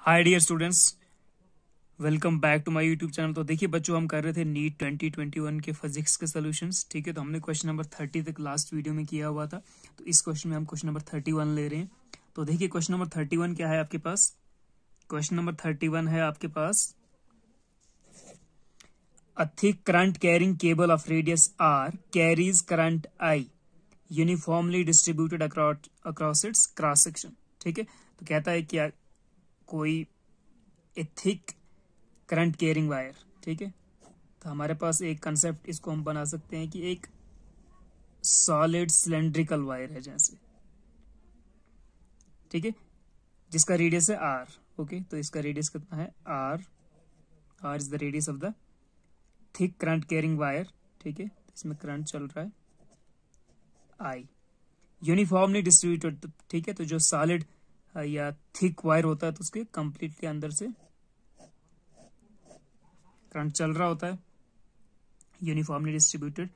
Hi dear students, welcome back to my YouTube channel. तो देखिए बच्चों, हम कर रहे थे नीट 2021 के फिजिक्स के सॉल्यूशंस। ठीक है, तो हमने क्वेश्चन नंबर 30 तक लास्ट वीडियो में किया हुआ था। तो इस क्वेश्चन में हम क्वेश्चन नंबर 31 ले रहे हैं। तो देखिए क्वेश्चन नंबर 31 क्या है आपके पास। क्वेश्चन नंबर 31 है आपके पास, a thick current carrying cable of radius R carries current I uniformly distributed across its cross section. ठीक है, तो कहता है कि कोई a thick current carrying wire. ठीक है, तो हमारे पास एक कंसेप्ट इसको हम बना सकते हैं कि एक सॉलिड सिलेंड्रिकल वायर है जैसे। ठीक है, जिसका रेडियस है आर। ओके, तो इसका रेडियस कितना है R. R is the radius of the thick current carrying wire. ठीक है, इसमें करंट चल रहा है आई, यूनिफॉर्मली डिस्ट्रीब्यूटेड। ठीक है, तो जो सॉलिड या थिक वायर होता है तो उसके कंप्लीटली अंदर से करंट चल रहा होता है, uniformly distributed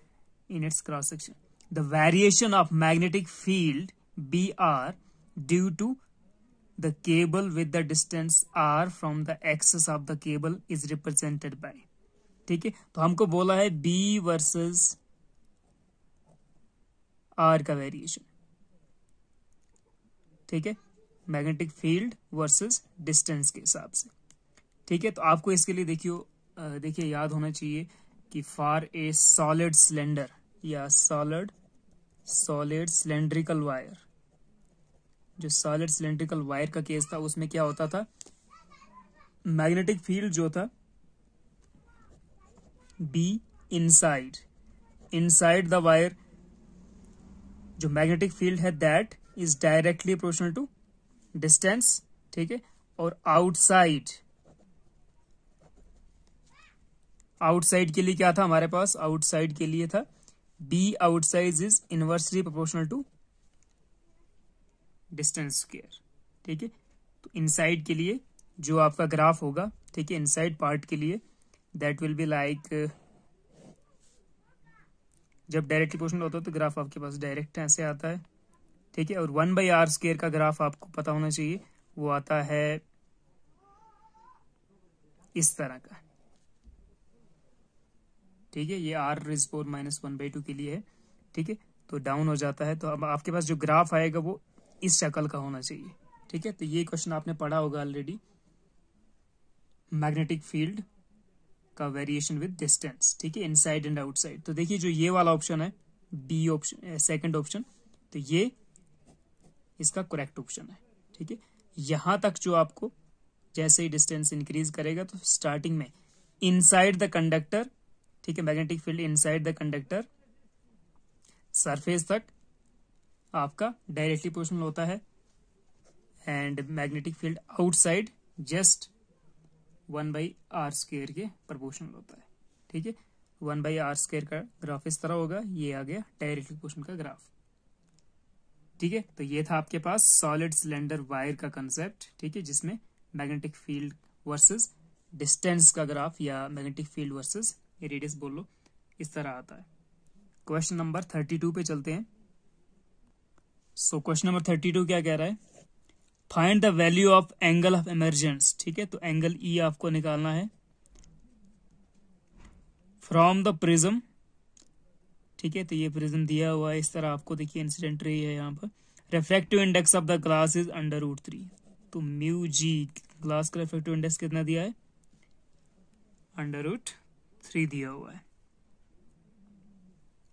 in its cross section. The variation of magnetic field BR due to the cable with the distance R from the axis of the cable is represented by। ठीक है, तो हमको बोला है B वर्सेस R का variation. ठीक है, magnetic field versus distance के हिसाब से। ठीक है, तो आपको इसके लिए देखिए याद होना चाहिए कि फॉर ए सॉलिड सिलेंडर या सॉलिड सिलेंड्रिकल वायर, जो सॉलिड सिलेंड्रिकल वायर का केस था उसमें क्या होता था, मैग्नेटिक फील्ड जो था बी इनसाइड द वायर, जो मैग्नेटिक फील्ड है that is directly proportional to distance. ठीक है, और आउटसाइड के लिए क्या था हमारे पास, आउटसाइड के लिए था B outside is inversely proportional to distance square. ठीक है, तो इनसाइड के लिए जो आपका ग्राफ होगा, ठीक है, इनसाइड पार्ट के लिए दैट विल बी लाइक, जब डायरेक्टली प्रोपोर्शनल होता है तो ग्राफ आपके पास डायरेक्ट ऐसे आता है। ठीक है, और 1/r² का ग्राफ आपको पता होना चाहिए, वो आता है इस तरह का। ठीक है, ये r⁻⁻² के लिए है। ठीक है, तो डाउन हो जाता है, तो अब आपके पास जो ग्राफ आएगा वो इस शक्ल का होना चाहिए। ठीक है, तो ये क्वेश्चन आपने पढ़ा होगा ऑलरेडी, मैग्नेटिक फील्ड का वेरिएशन विद डिस्टेंस। ठीक है, इनसाइड एंड आउटसाइड। तो देखिए जो ये वाला ऑप्शन है, बी ऑप्शन, सेकंड ऑप्शन, तो ये इसका करेक्ट ऑप्शन है। ठीक है, यहां तक जो आपको जैसे ही डिस्टेंस इंक्रीज करेगा तो स्टार्टिंग में इनसाइड द कंडक्टर, ठीक है, magnetic field inside the conductor surface तक आपका डायरेक्टली प्रोपोर्शनल होता है, and magnetic field outside just 1/r² के प्रोपोर्शनल होता है। ठीक है, 1/r² का ग्राफ इस तरह होगा, ये आ गया डायरेक्टली प्रोपोर्शनल का ग्राफ। ठीक है, तो ये था आपके पास सॉलिड सिलेंडर वायर का कंसेप्ट। ठीक है, जिसमें मैग्नेटिक फील्ड वर्सेस डिस्टेंस का ग्राफ या मैग्नेटिक फील्ड वर्सेस रेडियस बोल लो, इस तरह आता है। क्वेश्चन नंबर 32 पे चलते हैं। सो क्वेश्चन नंबर 32 क्या कह रहा है, find the value of angle of emergence. ठीक है, तो एंगल ई आपको निकालना है फ्रॉम द प्रिज्म। ठीक है, तो ये प्रिज्म दिया हुआ है इस तरह आपको, देखिए इंसिडेंट रे है यहाँ पर। Refractive index of the glass is √3, तो म्यू जी, ग्लास का रिफ्रैक्टिव इंडेक्स कितना दिया है, √3 दिया हुआ है।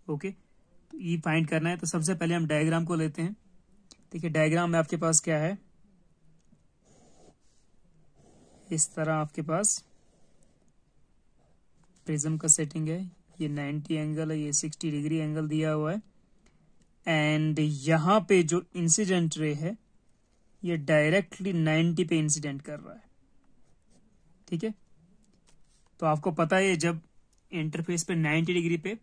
ओके, तो ई फाइंड करना है, तो सबसे पहले हम डायग्राम को लेते हैं। देखिए डायग्राम में आपके पास क्या है, इस तरह आपके पास प्रिज्म का सेटिंग है, ये 90 एंगल है, ये 60 डिग्री एंगल दिया हुआ है, एंड यहाँ पे जो इंसिडेंट रे है ये डायरेक्टली 90 पे इंसिडेंट कर रहा है। ठीक है, तो आपको पता है जब इंटरफेस पे 90 डिग्री पे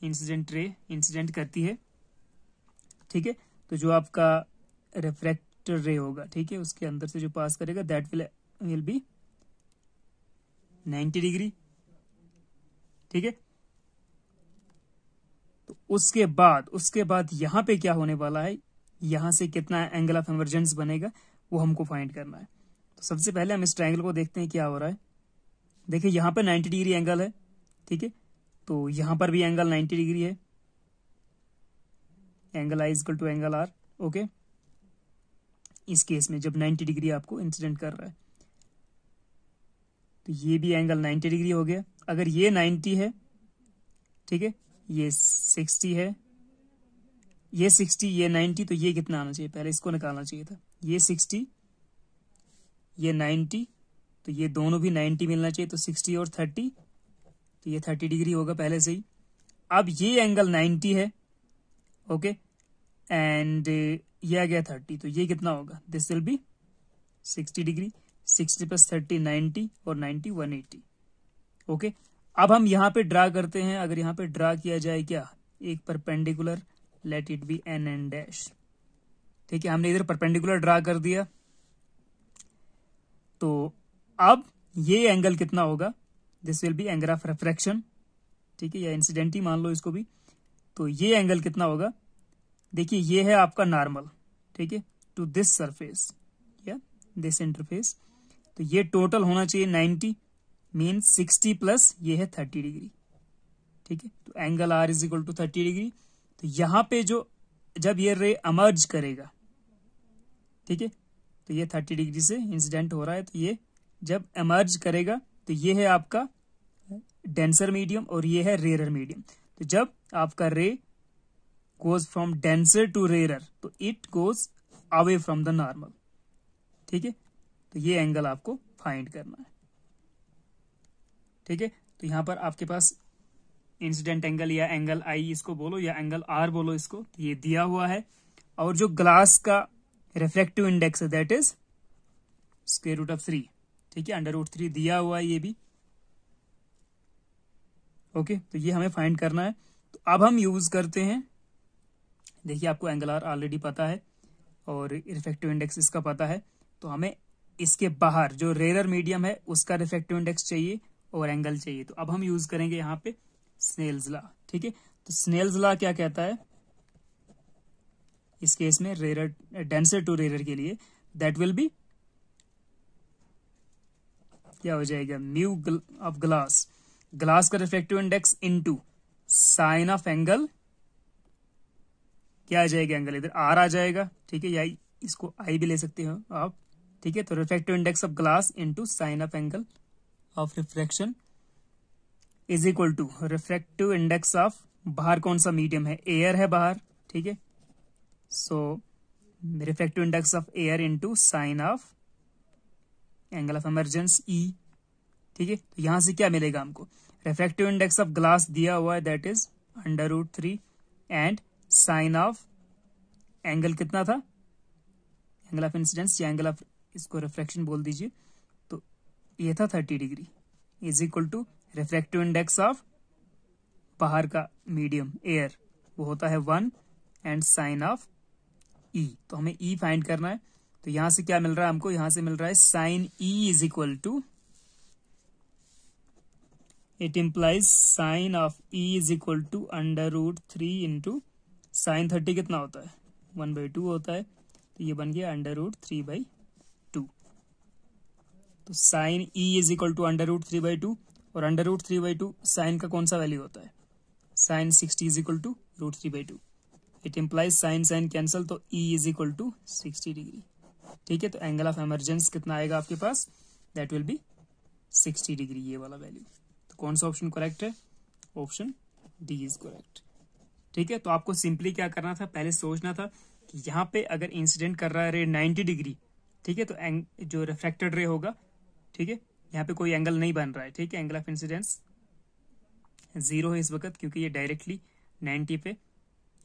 इंसिडेंट रे इंसिडेंट करती है, ठीक है, तो जो आपका रिफ्रैक्टर रे होगा, ठीक है, उसके अंदर से जो पास करेगा दैट विल बी 90 डिग्री। ठीक है, तो उसके बाद यहां पे क्या होने वाला है, यहां से कितना एंगल ऑफ इमर्जेंस बनेगा, वो हमको फाइंड करना है। तो सबसे पहले हम इस ट्रायंगल को देखते हैं क्या हो रहा है। देखिए यहाँ पे 90 डिग्री एंगल है, ठीक है, तो यहाँ पर भी एंगल 90 डिग्री है, angle I equal to angle R. Okay, इस केस में जब 90 डिग्री आपको इंसिडेंट कर रहा है तो ये भी एंगल 90 डिग्री हो गया। अगर ये 90 है, ठीक है, ये 60 है, ये 60, ये 90, तो ये कितना आना चाहिए, पहले इसको निकालना चाहिए था। ये 60, ये 90, तो ये दोनों भी 90 मिलना चाहिए, तो 60 और 30, तो ये 30 डिग्री होगा पहले से ही। अब ये एंगल 90 है, ओके, एंड ये आ गया 30, तो ये कितना होगा, this will be 60 degree. 60 plus 30 90, और 90 180। ओके, अब हम यहाँ पे ड्रा करते हैं। अगर यहाँ पे ड्रा किया जाए क्या, एक perpendicular, let it be N N dash, ठीक है, हमने इधर परपेंडिकुलर ड्रा कर दिया। तो अब ये एंगल कितना होगा, this will be angle of refraction, ठीक है, या इंसिडेंट ही मान लो इसको भी। तो ये एंगल कितना होगा, देखिए ये है आपका नॉर्मल, ठीक है, टू दिस सरफेस या दिस इंटरफेस। तो ये टोटल होना चाहिए 90, मीन्स 60 प्लस ये है 30 डिग्री, ठीक है। तो angle R is equal to 30 degree. तो यहाँ पे जो जब ये रे अमर्ज करेगा, ठीक है, तो ये 30 डिग्री से इंसिडेंट हो रहा है, तो ये जब एमर्ज करेगा तो ये है आपका डेंसर मीडियम और ये है रेयर मीडियम। तो जब आपका ray goes from denser to rarer, तो it goes away from the normal, ठीक है। तो ये एंगल आपको फाइंड करना है, ठीक है। तो यहां पर आपके पास इंसिडेंट एंगल या एंगल आई इसको बोलो या एंगल आर बोलो इसको, तो ये दिया हुआ है। और जो ग्लास का रिफ्लेक्टिव इंडेक्स है that is square root of 3, ठीक है, अंडर रूट 3 दिया हुआ है ये भी। ओके, तो ये हमें फाइंड करना है। तो अब हम यूज करते हैं, देखिए आपको एंगल आर ऑलरेडी पता है और रिफ्लेक्टिव इंडेक्स इसका पता है, तो हमें इसके बाहर जो रेयर मीडियम है उसका रिफ्लेक्टिव इंडेक्स चाहिए और एंगल चाहिए। तो अब हम यूज करेंगे यहाँ पे स्नेल्स लॉ, ठीक है। तो स्नेल्स लॉ क्या कहता है इस केस में, रेयर डेंसर टू रेयर के लिए, दैट विल बी क्या हो जाएगा, म्यू ऑफ ग्लास, ग्लास का reflective index into sine of angle, क्या आ जाएगा, एंगल इधर आर आ जाएगा, ठीक है, या इसको आई भी ले सकते हो आप, ठीक है। तो reflective index of glass into sine of angle of refraction is equal to reflective index of, बाहर कौन सा मीडियम है, एयर है बाहर, ठीक है। So reflective index of air into sine of angle of emergence E, ठीक है। तो यहां से क्या मिलेगा हमको, रिफ्लेक्टिव इंडेक्स ऑफ ग्लास दिया हुआ है that is under root 3 and sine of angle कितना था, एंगल ऑफ इंसिडेंस या एंगल ऑफ, इसको रिफ्रैक्शन बोल दीजिए, तो ये था 30 degree is equal to reflective index of बाहर का मीडियम एयर वो होता है 1 एंड साइन ऑफ ई। तो हमें ई फाइंड करना है। तो यहां से क्या मिल रहा है हमको, यहां से मिल रहा है sine E is equal to, it implies sine of E is equal to under root 3 into sine 30 कितना होता है 1/2 होता है, तो ये बन गया अंडर रूट 3/2। तो sine E is equal to under root 3/2, और अंडर रूट 3/2 साइन का कौन सा वैल्यू होता है, sine 60 is equal to root 3/2। It implies sine sine cancel, तो E is equal to 60 degree, ठीक है। तो एंगल ऑफ इमरजेंस कितना आएगा आपके पास, दैट विल बी 60 डिग्री, ये वाला वैल्यू। तो कौन सा ऑप्शन करेक्ट है, ऑप्शन डी इज करेक्ट, ठीक है। तो आपको सिंपली क्या करना था, पहले सोचना था कि यहाँ पे अगर इंसिडेंट कर रहा है रे 90 डिग्री, ठीक है, तो जो रिफ्रैक्टेड रे होगा, ठीक है, यहाँ पे कोई एंगल नहीं बन रहा है, ठीक है, एंगल ऑफ इंसिडेंस 0 है इस वक्त क्योंकि ये डायरेक्टली 90 पे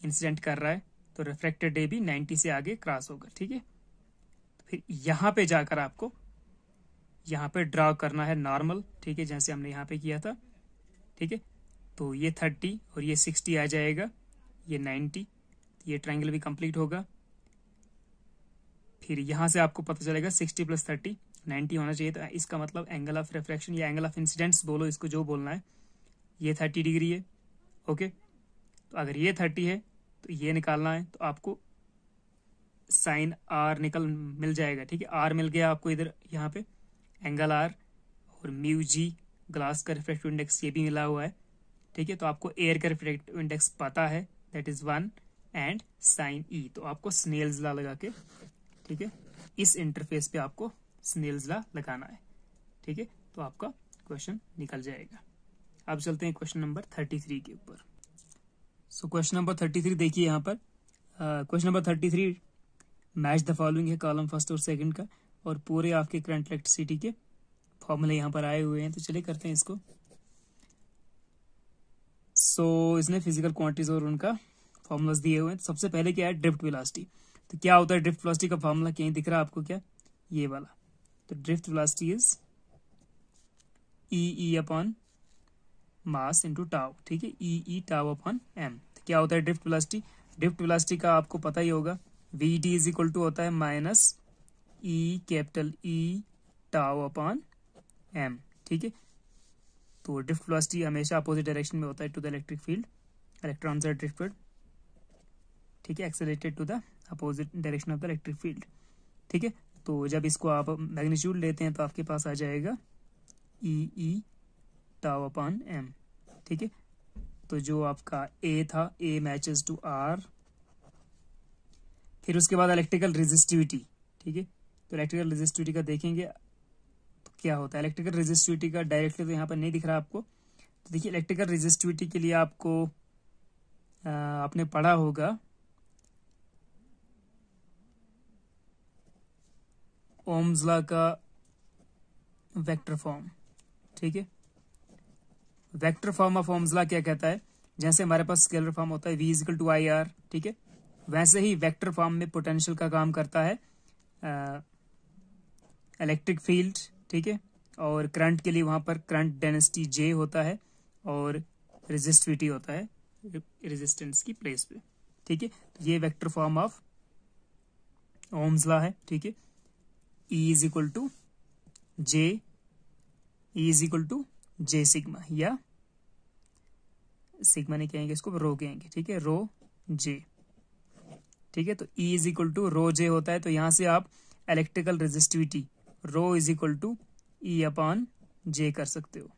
इंसिडेंट कर रहा है, तो रिफ्रैक्टेड रे भी 90 से आगे क्रॉस होगा, ठीक है। तो फिर यहाँ पे जाकर आपको यहाँ पे ड्रा करना है नॉर्मल, ठीक है, जैसे हमने यहाँ पे किया था, ठीक है। तो ये 30 और ये 60 आ जाएगा, ये 90, ये ट्रायंगल भी कंप्लीट होगा। फिर यहाँ से आपको पता चलेगा 60 प्लस 30 90 होना चाहिए, तो इसका मतलब एंगल ऑफ रिफ्रैक्शन या एंगल ऑफ इंसिडेंस बोलो इसको, जो बोलना है, ये 30 डिग्री है, ओके। तो अगर ये 30 है तो ये निकालना है, तो आपको साइन आर मिल जाएगा। ठीक है, आर मिल गया आपको इधर यहाँ पे, एंगल आर, और म्यू जी ग्लास का रिफ्रैक्टिव इंडेक्स ये भी मिला हुआ है। ठीक है, तो आपको एयर का रिफ्रैक्टिव इंडेक्स पता है, दैट इज 1 एंड साइन ई। तो आपको स्नेल्स लॉ लगा के, ठीक है, इस इंटरफेस पे आपको स्नेल्स लॉ लगाना है। ठीक है, तो आपका क्वेश्चन निकल जाएगा। अब चलते हैं क्वेश्चन नंबर 33 के ऊपर। सो क्वेश्चन नंबर 33 देखिए यहाँ पर। Question number 33 match the following है, कॉलम फर्स्ट और सेकंड का, और पूरे आपके करंट इलेक्ट्रिसिटी के फॉर्मूले यहाँ पर आए हुए हैं। तो चलिए करते हैं इसको। सो इसने फिजिकल क्वांटिटीज और उनका फॉर्मूलाज दिए हुए हैं। तो सबसे पहले क्या है, ड्रिफ्ट वेलोसिटी। तो क्या होता है ड्रिफ्ट वेलोसिटी का फॉर्मूला, कहीं दिख रहा है आपको क्या, ये वाला। तो drift velocity is E upon mass into tau. ठीक है, ई टाउ अपॉन एम। तो क्या होता है ड्रिफ्ट वेलोसिटी, ड्रिफ्ट वेलोसिटी का आपको पता ही होगा, V D is equal to होता है minus E capital E tau upon M. ठीक है, तो ड्रिफ्ट वेलोसिटी हमेशा अपोजिट डायरेक्शन में होता है to the electric field, electrons are drifted. ठीक है, accelerated to the opposite direction of the electric field. ठीक है, तो जब इसको आप मैग्नीट्यूड लेते हैं तो आपके पास आ जाएगा ई टाउ अपॉन एम। ठीक है, तो जो आपका ए था, ए मैचेस टू आर। फिर उसके बाद इलेक्ट्रिकल रेजिस्टिविटी। ठीक है, तो इलेक्ट्रिकल रेजिस्टिविटी का देखेंगे तो क्या होता है। इलेक्ट्रिकल रेजिस्टिविटी का डायरेक्टली तो यहाँ पर नहीं दिख रहा आपको। तो देखिए इलेक्ट्रिकल रेजिस्टिविटी के लिए आपको आपने पढ़ा होगा ओम्स लॉ का वेक्टर फॉर्म। ठीक है, vector form of Ohm's law क्या कहता है, जैसे हमारे पास स्केलर फॉर्म होता है V equal to I R. ठीक है, वैसे ही वेक्टर फॉर्म में पोटेंशियल का काम करता है इलेक्ट्रिक फील्ड। ठीक है, और करंट के लिए वहां पर करंट डेंसिटी J होता है और रेजिस्टिविटी होता है रेजिस्टेंस की प्लेस पे। ठीक है, ये vector form of Ohm's law है। ठीक है, E is equal to J, E is equal to J sigma, या सिग्मा नहीं कहेंगे इसको, रो कहेंगे। ठीक है, रो J। ठीक है, तो E is equal to rho J होता है। तो यहां से आप electrical resistivity rho is equal to E upon J कर सकते हो।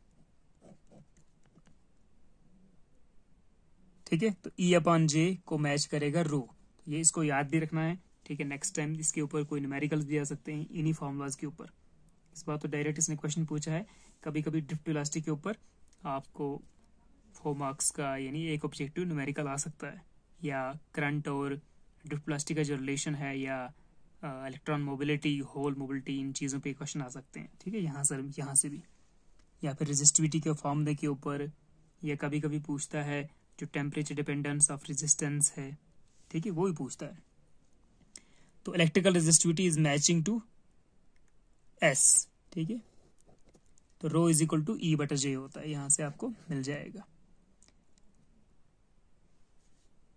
ठीक है, तो E अपॉन J को मैच करेगा रो। ये इसको याद भी रखना है। ठीक है, नेक्स्ट टाइम इसके ऊपर कोई न्यूमेरिकल्स भी आ सकते हैं इन्हीं फॉर्मूलाज के ऊपर। इस बार तो डायरेक्ट इसने क्वेश्चन पूछा है। कभी कभी ड्रिफ्ट वेलोसिटी के ऊपर आपको 4 मार्क्स का यानी एक ऑब्जेक्टिव न्यूमेरिकल आ सकता है, या करंट और ड्रिफ्ट वेलोसिटी का जो रिलेशन है, या इलेक्ट्रॉन मोबिलिटी, होल मोबिलिटी, इन चीज़ों पे क्वेश्चन आ सकते हैं। ठीक है, यहाँ से भी, या फिर रेजिस्टिविटी के फॉर्मूले के ऊपर, या कभी कभी पूछता है जो टेम्परेचर डिपेंडेंस ऑफ रेजिस्टेंस है। ठीक है, वो ही पूछता है। तो electrical resistivity is matching to S. ठीक है, तो rho is equal to E बटा जे होता है, यहां से आपको मिल जाएगा।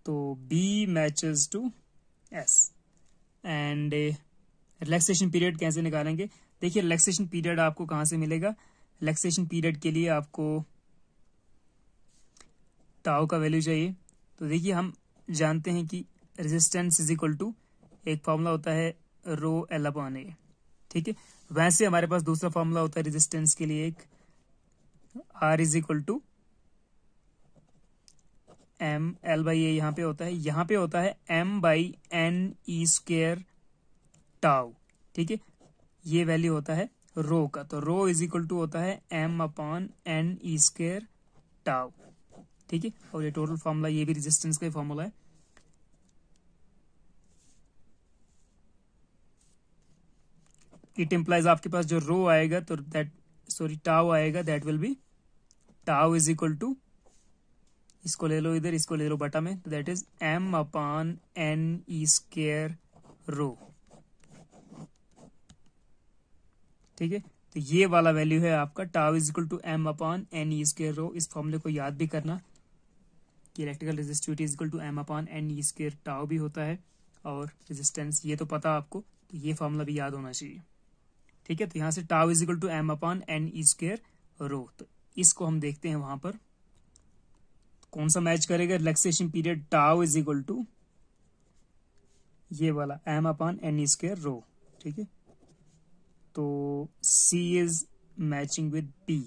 तो B matches to S. And relaxation period कैसे निकालेंगे, देखिए रिलैक्सेशन पीरियड आपको कहां से मिलेगा। रिलैक्सेशन पीरियड के लिए आपको टाउ का वैल्यू चाहिए। तो देखिए हम जानते हैं कि रेजिस्टेंस इज इक्वल टू, एक फॉर्मूला होता है रो एल अपॉन ए। ठीक है, वैसे हमारे पास दूसरा फॉर्मूला होता है रेजिस्टेंस के लिए, एक R is equal to M L by A यहाँ पे होता है, यहाँ पे होता है M by N E square tau. ठीक है, ये वैल्यू होता है रो का। तो रो इज इक्वल टू होता है M upon N E square tau. ठीक है, और ये टोटल फॉर्मूला, ये भी रेजिस्टेंस का फॉर्मूला है। इट इम्प्लाइज आपके पास जो रो आएगा तो टाउ आएगा, that will be tau is equal to, इसको ले लो इधर, इसको ले लो बटा में, तो that is M upon N E square rho. ठीक है, तो ये वाला वैल्यू है आपका tau is equal to M upon N E square rho. इस फॉर्मूले को याद भी करना कि electrical resistivity is equal to M upon N E square tau भी होता है, और रेजिस्टेंस ये तो पता आपको, तो ये फॉर्मूला भी याद होना चाहिए। ठीक है, तो यहां से tau is equal to M upon N E square rho. तो इसको हम देखते हैं वहां पर कौन सा मैच करेगा। Relaxation period tau is equal to ये वाला m upon N square rho, ठीक है। तो C is matching with P,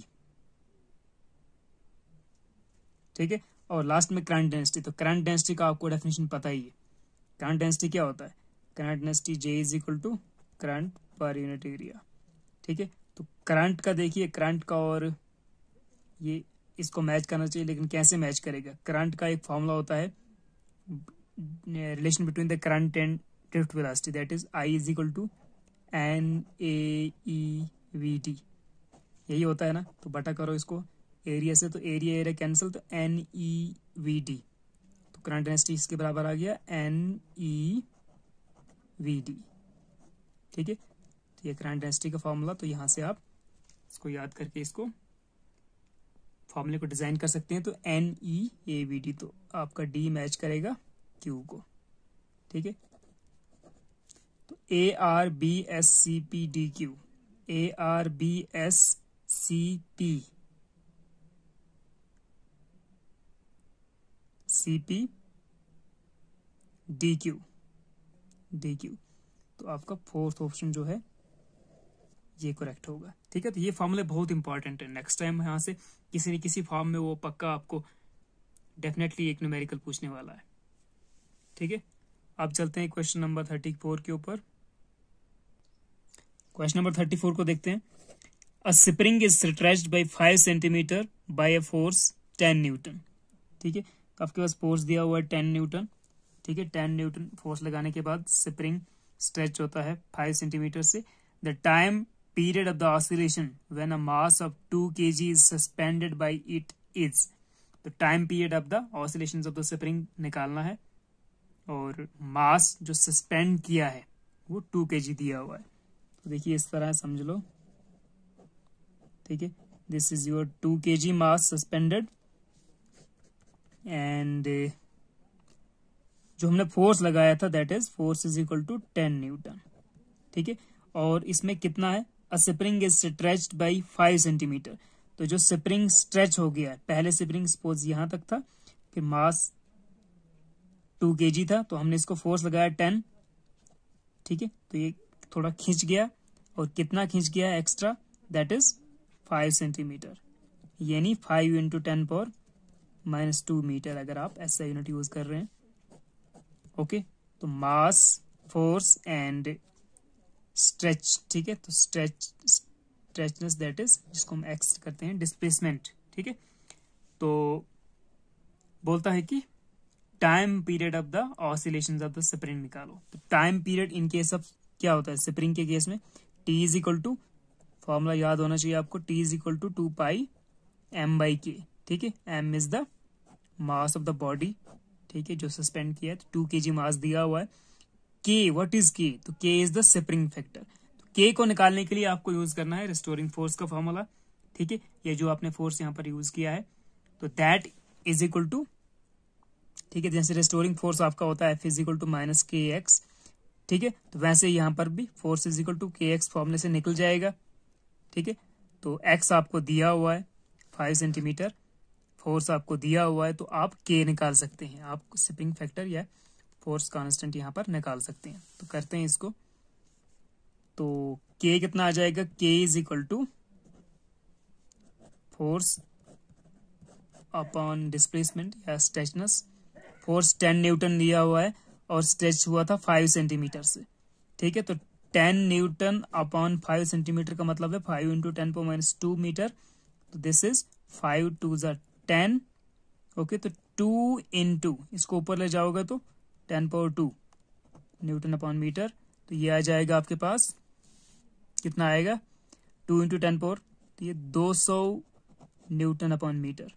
ठीक है। और लास्ट में करंट डेंसिटी, तो करंट डेंसिटी का आपको डेफिनेशन पता ही है। करंट डेंसिटी क्या होता है? Current density J is equal to current per unit area, ठीक है। तो करंट का देखिए, करंट का और ये इसको मैच करना चाहिए, लेकिन कैसे मैच करेगा? करंट का एक फॉर्मूला होता है, relation between the current and drift velocity, that is I is equal to NAEVT, यही होता है ना। तो बटा करो इसको एरिया से, तो एरिया एरिया कैंसिल, तो NEVT, तो करंट डेंसिटी इसके बराबर आ गया NEVT, ठीक है। तो ये करंट डेंसिटी का फॉर्मूला, तो यहाँ से आप इसको याद करके इसको फॉर्मूले को डिजाइन कर सकते हैं। तो NEAVT, तो आपका D मैच करेगा Q को, ठीक है। तो ARBSCPDQ, ARBSCPDQ, तो आपका फोर्थ ऑप्शन जो है ये करेक्ट होगा, ठीक है। तो ये फॉर्मूले बहुत इंपॉर्टेंट है, नेक्स्ट टाइम यहाँ से किसी न किसी फॉर्म में वो पक्का आपको डेफिनेटली एक न्यूमेरिकल पूछने वाला है, ठीक है। अब चलते हैं क्वेश्चन नंबर 34 के ऊपर। क्वेश्चन नंबर 34 को देखते हैं। A spring is stretched by 5 centimetre by a force 10 newton, ठीक है। तो आपके पास फोर्स दिया हुआ है 10 न्यूटन, ठीक है। 10 न्यूटन फोर्स लगाने के बाद स्प्रिंग स्ट्रेच होता है 5 सेंटीमीटर से। The time period of the oscillation when a mass of 2 kg is suspended by it is, तो time period of the oscillations of the spring निकालना है, और मास जो सस्पेंड किया है वो 2 kg दिया हुआ है। तो देखिए इस तरह समझ लो, ठीक है। This is your 2 kg mass suspended, and जो हमने फोर्स लगाया था that is force is equal to 10 newton, ठीक है। और इसमें कितना है? A spring is stretched by 5 centimetre, तो जो स्प्रिंग स्ट्रेच हो गया है, पहले स्प्रिंग सपोज यहां तक था, फिर मास 2 kg था, तो हमने इसको फोर्स लगाया 10, ठीक है। तो ये थोड़ा खींच गया, और कितना खींच गया एक्स्ट्रा? दैट इज 5 सेंटीमीटर, यानी 5 इंटू 10 पावर -2 मीटर, अगर आप ऐसा यूनिट यूज कर रहे हैं, ओके। तो मास, फोर्स एंड स्ट्रेच, ठीक है। तो स्ट्रेचनेस दैट इज, जिसको हम एक्स करते हैं डिस्प्लेसमेंट, ठीक है। तो बोलता है कि time period of the oscillations of the spring निकालो। तो time period in case of क्या होता है स्प्रिंग के केस में? T is equal to, formula याद होना चाहिए आपको, T is equal to 2 pi m/k, ठीक है। m is the mass of the body, ठीक है, जो सस्पेंड किया है। तो 2 kg मास दिया हुआ है। K, what is K? तो K is the spring factor. तो K को निकालने के लिए आपको यूज करना है रिस्टोरिंग फोर्स का फॉर्मूला, ठीक है। ये जो आपने फोर्स यहाँ पर यूज किया है, तो दैट इज इक्वल टू, ठीक है, जैसे रिस्टोरिंग फोर्स आपका होता है F is equal to minus KX, ठीक है। तो वैसे यहाँ पर भी force is equal to KX फॉर्मूले से निकल जाएगा, ठीक है। तो X आपको दिया हुआ है 5 सेंटीमीटर, फोर्स आपको दिया हुआ है, तो आप K निकाल सकते हैं, आप स्प्रिंग फैक्टर या फोर्स कांस्टेंट यहाँ पर निकाल सकते हैं। तो करते हैं इसको। तो K कितना आ जाएगा? K is equal to force upon displacement या स्ट्रेचनेस। फोर्स 10 न्यूटन दिया हुआ है और स्ट्रेच हुआ था 5 सेंटीमीटर से, ठीक है। तो 10 न्यूटन अपॉन 5 सेंटीमीटर का मतलब है 5 इंटू 10 पावर -2 मीटर। तो दिस इज 5 2 10, ओके। तो 2 इंटू, इसको ऊपर ले जाओगे तो 10 पावर 2 न्यूटन अपॉन मीटर। तो ये आ जाएगा आपके पास, कितना आएगा? 2 इंटू 10 पावर, तो ये 200 न्यूटन अपॉन मीटर।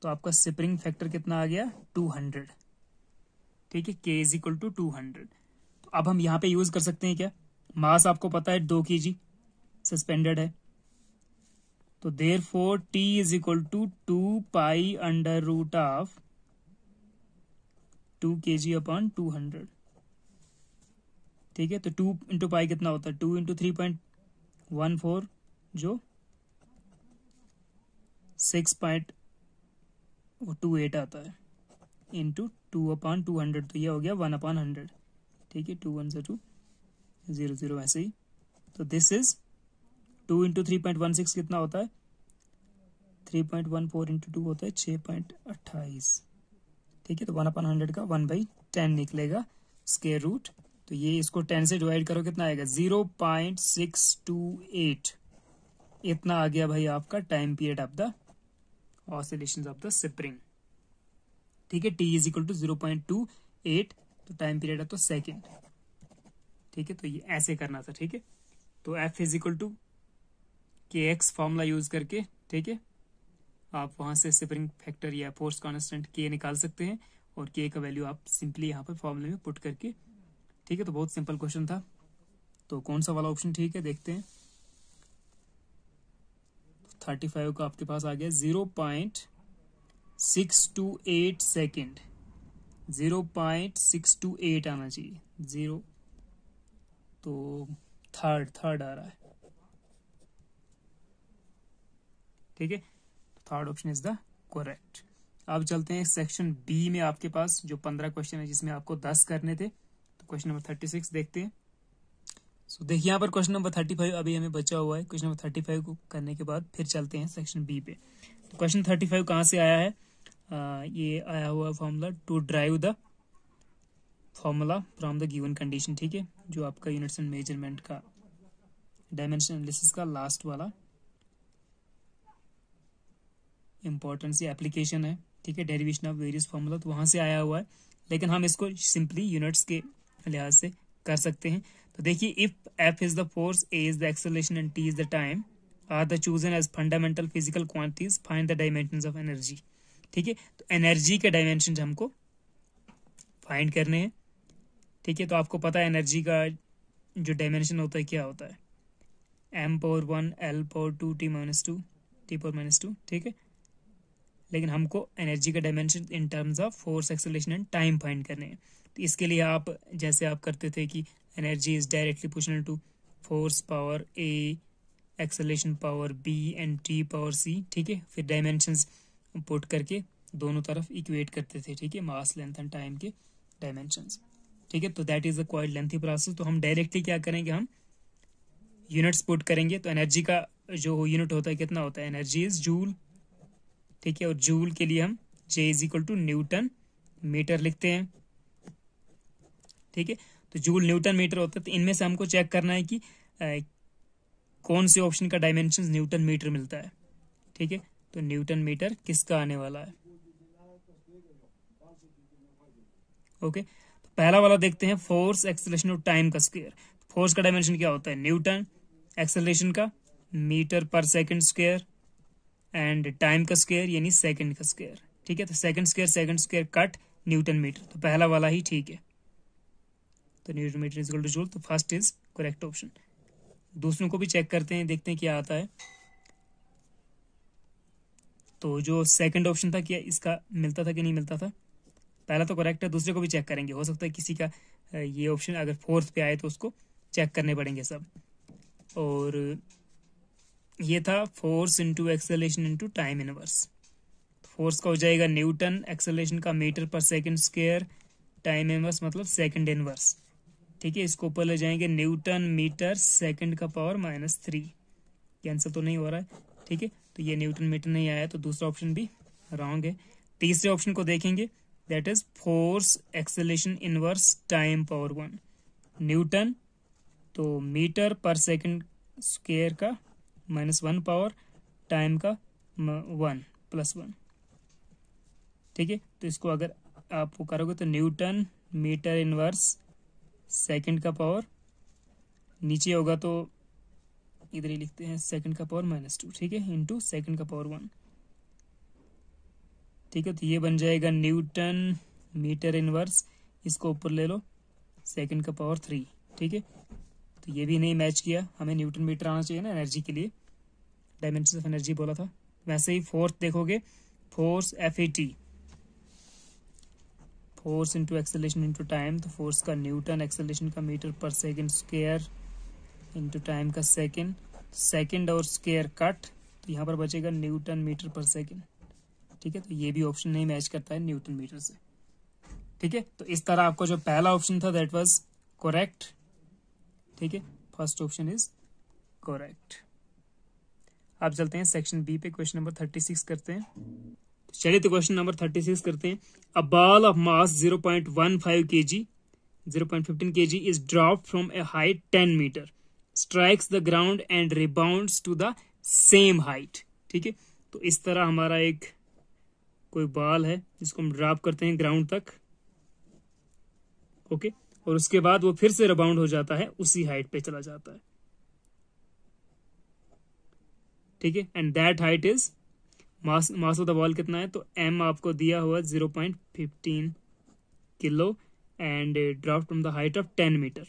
तो आपका स्प्रिंग फैक्टर कितना आ गया? 200, ठीक है। K is equal to 200। तो अब हम यहाँ पे यूज कर सकते हैं क्या? मास आपको पता है 2 kg सस्पेंडेड है, तो therefore T is equal to 2 pi under root of 2 kg upon 200, ठीक है। तो 2 इंटू पाई कितना होता है? 2 इंटू 3.14 जो 6.28 आता है, इंटू 2 अपॉन 200, तो ये हो गया 1 अपॉन 100, ठीक है, 2 1 2 0 0 ऐसे ही। तो दिस इज 2 इंटू 3.16 कितना होता है, 3.14 इंटू 2 होता है 6.28। ठीक है, तो 1/100 का 1/10 निकलेगा स्क्वायर रूट। तो ये इसको 10 से डिवाइड करो कितना आएगा, 0.628। इतना आ गया भाई आपका time period of the oscillation of the spring. ठीक है, t इज इक्वल टू 0.28, तो टाइम पीरियड है तो सेकेंड। ठीक है, तो ये ऐसे करना था। ठीक है, तो f इज इक्वल टू के एक्स फॉर्मूला यूज करके, ठीक है, आप वहां से स्प्रिंग फैक्टर या फोर्स कांस्टेंट के निकाल सकते हैं, और के का वैल्यू आप सिंपली यहाँ पर फॉर्मूले में पुट करके। ठीक है, तो बहुत सिंपल क्वेश्चन था। तो कौन सा वाला ऑप्शन ठीक है, देखते हैं। 35 का आपके पास आ गया 0.628 सेकेंड, 0.628 आना चाहिए, 0, तो थर्ड आ रहा है। ठीक है, third option is the correct. अब चलते हैं सेक्शन बी में, आपके पास जो 15 क्वेश्चन है जिसमें आपको 10 करने थे। तो क्वेश्चन नंबर 36 देखते हैं। सो देखिए यहाँ पर क्वेश्चन नंबर 35 अभी हमें बचा हुआ है। क्वेश्चन नंबर 35 को करने के बाद फिर चलते हैं सेक्शन बी पे। तो क्वेश्चन 35 कहाँ से आया है, ये आया हुआ formula to drive the formula from the given condition. ठीक है, जो आपका यूनिट्स एंड मेजरमेंट का डायमेंशन एनालिसिस का लास्ट वाला इंपॉर्टेंट सी एप्लीकेशन है। ठीक है, डेरिवेशन ऑफ वेरियस फॉर्मूला, तो वहां से आया हुआ है, लेकिन हम इसको सिंपली यूनिट्स के लिहाज से कर सकते हैं। तो देखिए, if F is the force, A is the acceleration and T is the time, are the chosen as fundamental physical quantities, find the dimensions of energy. ठीक है, तो एनर्जी के डायमेंशन हमको फाइंड करने हैं। ठीक है, तो आपको पता है एनर्जी का जो डायमेंशन होता है क्या होता है, m⁴1 l⁴2 t⁻2 t⁻²। ठीक है, लेकिन हमको एनर्जी का dimension in terms of force, acceleration and time find करने हैं। तो इसके लिए आप जैसे आप करते थे कि energy is directly proportional to force power A, acceleration power B and T power C. ठीक है, फिर डायमेंशंस पुट करके दोनों तरफ इक्वेट करते थे। ठीक है, मास, लेंथ एंड टाइम के डायमेंशंस। ठीक है, तो that is a quite lengthy process. तो हम डायरेक्टली क्या करेंगे, हम यूनिट्स पुट करेंगे। तो एनर्जी का जो यूनिट होता है कितना होता है, एनर्जी इज जूल। ठीक है, और जूल के लिए हम J is equal to newton metre लिखते हैं। ठीक है, तो जूल न्यूटन मीटर होता है। तो इनमें से हमको चेक करना है कि कौन से ऑप्शन का डायमेंशन न्यूटन मीटर मिलता है। ठीक है, तो न्यूटन मीटर किसका आने वाला है। ओके, तो पहला वाला देखते हैं, फोर्स, एक्सेलरेशन और टाइम का स्क्वायर। फोर्स का डायमेंशन क्या होता है, न्यूटन, एक्सेलरेशन का मीटर पर सेकंड स्क्वायर, एंड टाइम का स्क्वायर यानी सेकंड का स्क्वायर। ठीक है, तो second square cut newton metre, तो पहला वाला ही ठीक है। तो newton metre is equal to joule, तो फर्स्ट इज करेक्ट ऑप्शन। दूसरों को भी चेक करते हैं, देखते हैं क्या आता है। तो जो सेकंड ऑप्शन था, क्या इसका मिलता था कि नहीं मिलता था, पहला तो करेक्ट है, दूसरे को भी चेक करेंगे। हो सकता है किसी का ये ऑप्शन अगर फोर्थ पे आए तो उसको चेक करने पड़ेंगे सब। और ये था force into acceleration into time inverse. Force का हो जाएगा न्यूटन, एक्सेलरेशन का मीटर पर सेकंड स्क्वायर, टाइम इनवर्स मतलब सेकंड इनवर्स। ठीक है, इसको ऊपर ले जाएंगे, न्यूटन मीटर सेकंड का पावर -3। कैंसिल तो नहीं हो रहा है। ठीक है, तो ये न्यूटन मीटर नहीं आया, तो दूसरा ऑप्शन भी रॉन्ग है। तीसरे ऑप्शन को देखेंगे, that is force, acceleration inverse, time power 1। Newton तो मीटर पर सेकंड स्क्वायर का -1 पावर, टाइम का 1 + 1। ठीक है, तो इसको अगर आप वो करोगे तो न्यूटन मीटर इनवर्स सेकंड का पावर, नीचे होगा तो इधर ही लिखते हैं सेकंड का पावर -2। ठीक है, इंटू सेकंड का पावर 1। ठीक है, तो ये बन जाएगा न्यूटन मीटर इनवर्स, इसको ऊपर ले लो, सेकंड का पावर 3। ठीक है, तो ये भी नहीं मैच किया, हमें न्यूटन मीटर आना चाहिए ना एनर्जी के लिए, डायमेंशन ऑफ एनर्जी बोला था। वैसे ही फोर्थ देखोगे, force FAT, force into acceleration into time, तो फोर्स का न्यूटन, एक्सेलरेशन का मीटर पर सेकंड स्क्वायर इंटू टाइम का सेकंड और स्क्वायर कट, तो यहाँ पर बचेगा न्यूटन मीटर पर सेकंड। ठीक है, तो ये भी ऑप्शन नहीं मैच करता है न्यूटन मीटर से। ठीक है, तो इस तरह आपको जो पहला ऑप्शन था दैट वाज करेक्ट। ठीक है, फर्स्ट ऑप्शन इज करेक्ट। अब चलते हैं सेक्शन बी पे, क्वेश्चन नंबर 36 करते हैं। चलिए तो क्वेश्चन नंबर 36 करते हैं। A ball of mass 0.15 kg 0.15 kg is dropped from a height 10 metre, strikes the ground and rebounds to the same height. ठीक है, तो इस तरह हमारा एक कोई बॉल है जिसको हम ड्रॉप करते हैं ग्राउंड तक, ओके, और उसके बाद वो फिर से रिबाउंड हो जाता है, उसी हाइट पे चला जाता है। ठीक है, and that height is mass of the ball कितना है, तो m आपको दिया हुआ 0.15 kilo and drop from the height of 10 metre,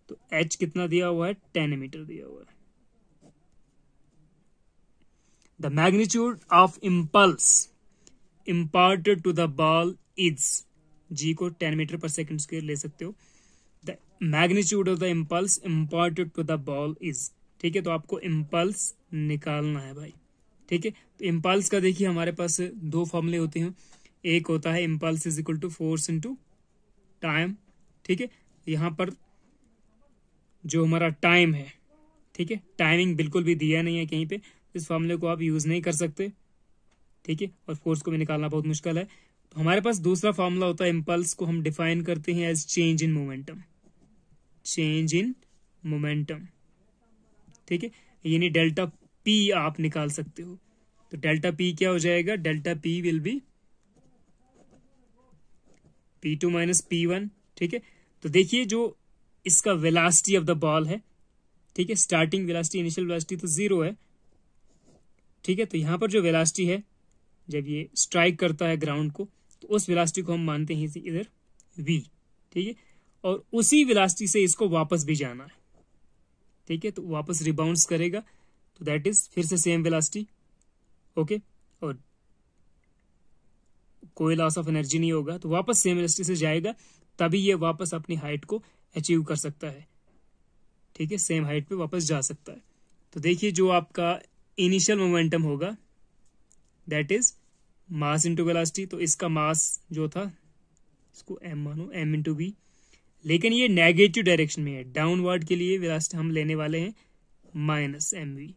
तो h कितना दिया हुआ है, 10 मीटर दिया हुआ है। The magnitude of impulse imparted to the ball is, g को 10 मीटर पर सेकंड स्क्वायर ले सकते हो। The magnitude of the impulse imparted to the ball is, ठीक है, तो आपको इम्पल्स निकालना है भाई। ठीक है, तो इम्पल्स का देखिए हमारे पास दो फॉर्मूले होते हैं। एक होता है impulse is equal to force into time. ठीक है, यहाँ पर जो हमारा टाइम है, ठीक है, टाइमिंग बिल्कुल भी दिया नहीं है कहीं पे, इस फॉर्मूले को आप यूज नहीं कर सकते। ठीक है, और फोर्स को भी निकालना बहुत मुश्किल है। तो हमारे पास दूसरा फॉर्मूला होता है, इम्पल्स को हम डिफाइन करते हैं as change in momentum, change in momentum. ठीक है, यानी डेल्टा पी आप निकाल सकते हो। तो डेल्टा पी क्या हो जाएगा, delta P will be P2 minus P1। ठीक है, तो देखिए जो इसका वेलोसिटी ऑफ द बॉल है, ठीक है, स्टार्टिंग वेलोसिटी, इनिशियल वेलोसिटी तो 0 है। ठीक है, तो यहां पर जो वेलोसिटी है जब ये स्ट्राइक करता है ग्राउंड को, तो उस वेलोसिटी को हम मानते हैं इधर v। ठीक है, और उसी वेलोसिटी से इसको वापस भी जाना है। ठीक है, तो वापस रिबाउंड्स करेगा, तो दैट इज फिर से सेम वेलोसिटी, ओके, और कोई लॉस ऑफ एनर्जी नहीं होगा, तो वापस सेम वेलोसिटी से जाएगा, तभी ये वापस अपनी हाइट को अचीव कर सकता है। ठीक है, सेम हाइट पे वापस जा सकता है। तो देखिए जो आपका इनिशियल मोमेंटम होगा that is mass into velocity, तो इसका मास जो था इसको m मानो, m इंटू वी, लेकिन ये नेगेटिव डायरेक्शन में है, डाउनवर्ड के लिए वेलोसिटी हम लेने वाले हैं माइनस एम वी।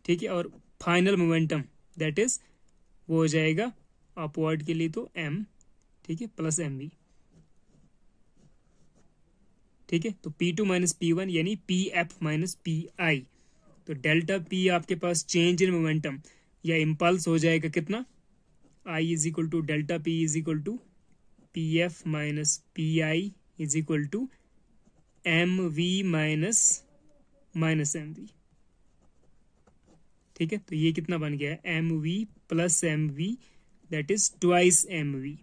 ठीक है, और फाइनल मोमेंटम दैट इज वो हो जाएगा अपवर्ड के लिए तो m, ठीक है, प्लस एम वी। ठीक है, तो P2 माइनस P1 यानी PF माइनस PI, तो डेल्टा P आपके पास चेंज इन मोमेंटम या इम्पल्स हो जाएगा कितना, I is equal to delta P is equal to PF minus PI is equal to MV minus MV। ठीक है, तो ये कितना बन गया है, MV plus MV that is twice MV।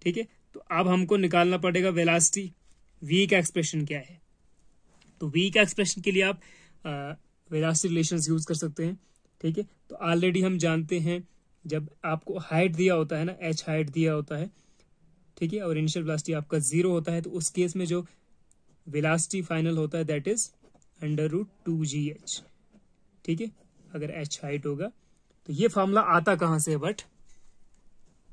ठीक है, तो अब हमको निकालना पड़ेगा वेलोसिटी, v का एक्सप्रेशन क्या है। तो v का एक्सप्रेशन के लिए आप वेलोसिटी रिलेशंस यूज कर सकते हैं। ठीक है, तो ऑलरेडी हम जानते हैं जब आपको हाइट दिया होता है ना, h हाइट दिया होता है, ठीक है, और इनिशियल वेलोसिटी आपका 0 होता है, तो उस केस में जो वेलोसिटी फाइनल होता है दैट इज √2gh। ठीक है, अगर h हाइट होगा, तो ये फार्मूला आता कहां से है बट,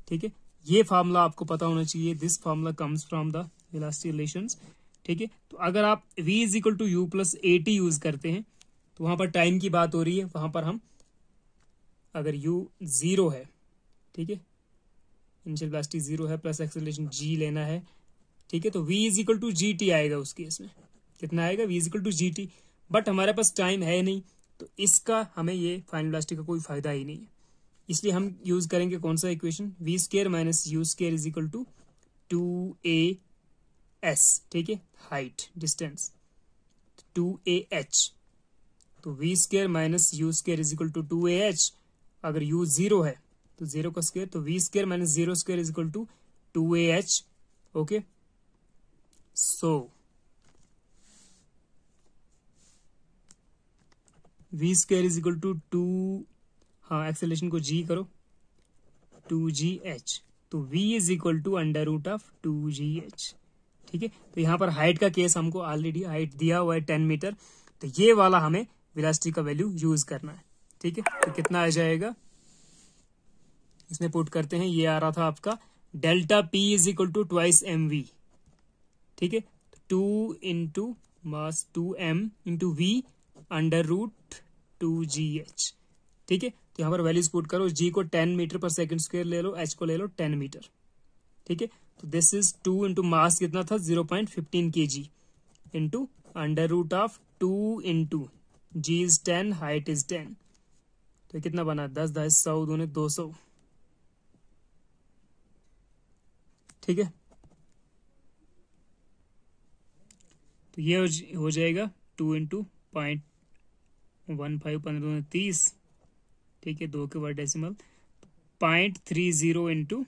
ठीक है, ये फार्मूला आपको पता होना चाहिए, this formula comes from the velocity relations. ठीक है, तो अगर आप v is equal to u plus AT use करते हैं, तो वहां पर टाइम की बात हो रही है, वहां पर हम अगर u 0 है, ठीक है, इनिशियल वेलोसिटी 0 है, प्लस एक्सेलरेशन g लेना है। ठीक है, तो v is equal to GT आएगा, उस केस में कितना आएगा, v is equal to GT, but हमारे पास टाइम है नहीं, तो इसका हमें ये फाइनल वेलोसिटी का कोई फायदा ही नहीं है, इसलिए हम यूज करेंगे कौन सा equation, v square minus u square is equal to 2as। ठीक है, हाइट डिस्टेंस 2ah, तो v square minus u square is equal to 2ah, अगर u 0 है तो 0 का स्क्वायर, तो v square minus 0 square is equal to 2ah। Okay, so v square is equal to 2, हाँ acceleration को g करो, 2gh, तो v is equal to √2gh। ठीक है, तो यहाँ पर हाइट का केस हमको ऑलरेडी हाइट दिया हुआ है 10 मीटर, तो ये वाला हमें वेलोसिटी का वैल्यू यूज करना है। ठीक है, तो कितना आ जाएगा, इसमें पुट करते हैं, ये आ रहा था आपका डेल्टा P is equal to twice MV। ठीक है, 2 × मास 2m × v √2gh। ठीक है, तो यहाँ पर वैल्यूज पुट करो। g को 10 मीटर पर सेकंड स्क्वायर ले लो, h को ले लो 10 मीटर। ठीक है, तो दिस इज 2 × मास कितना था 0.15 kg into √2 into g is 10, height is 10, तो कितना बना 10 10 100 दूने 200। ठीक है, तो ये हो जाएगा 2 × 0.15 15 30। ठीक है, 2 के बाद डेसिमल 0.30 इंटू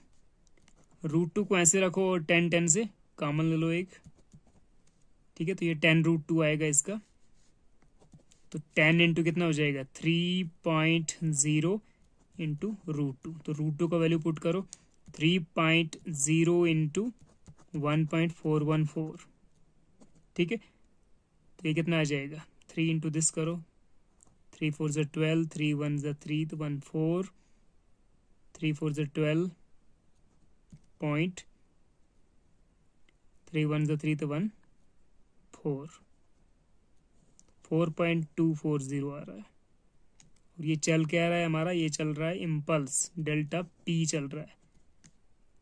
√2 को ऐसे रखो और 10 10 से कॉमन ले लो एक। ठीक है, तो ये 10√2 आएगा इसका, तो 10 इंटू कितना हो जाएगा 3.0 इंटू √2, तो √2 का वैल्यू पुट करो 3.0 इंटू 1.414। ठीक है, तो ये कितना आ जाएगा 3 इंटू दिस करो, 3 4 ज़ा 12, 3 1 ज़ा 3 तो 1 4, 3 4 ज़ा 12 पॉइंट, 3 1 ज़ा 3 तो 1 4, 4.240 आ रहा है। और ये चल क्या रहा है हमारा, ये चल रहा है इम्पल्स, डेल्टा पी चल रहा है,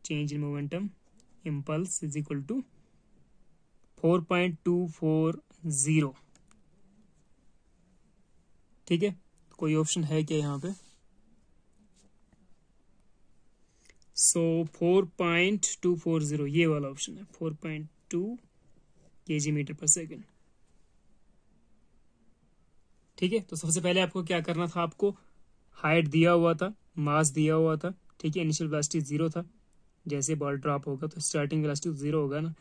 change in momentum impulse is equal to 4.240। ठीक है, कोई ऑप्शन है क्या यहाँ पे? सो 4.240 ये वाला ऑप्शन है, 4.2 kg मीटर पर सेकेंड। ठीक है, तो सबसे पहले आपको क्या करना था, आपको हाइट दिया हुआ था, मास दिया हुआ था। ठीक है, इनिशियल वेलोसिटी 0 था, जैसे बॉल ड्रॉप होगा तो स्टार्टिंग वेलोसिटी 0 होगा ना।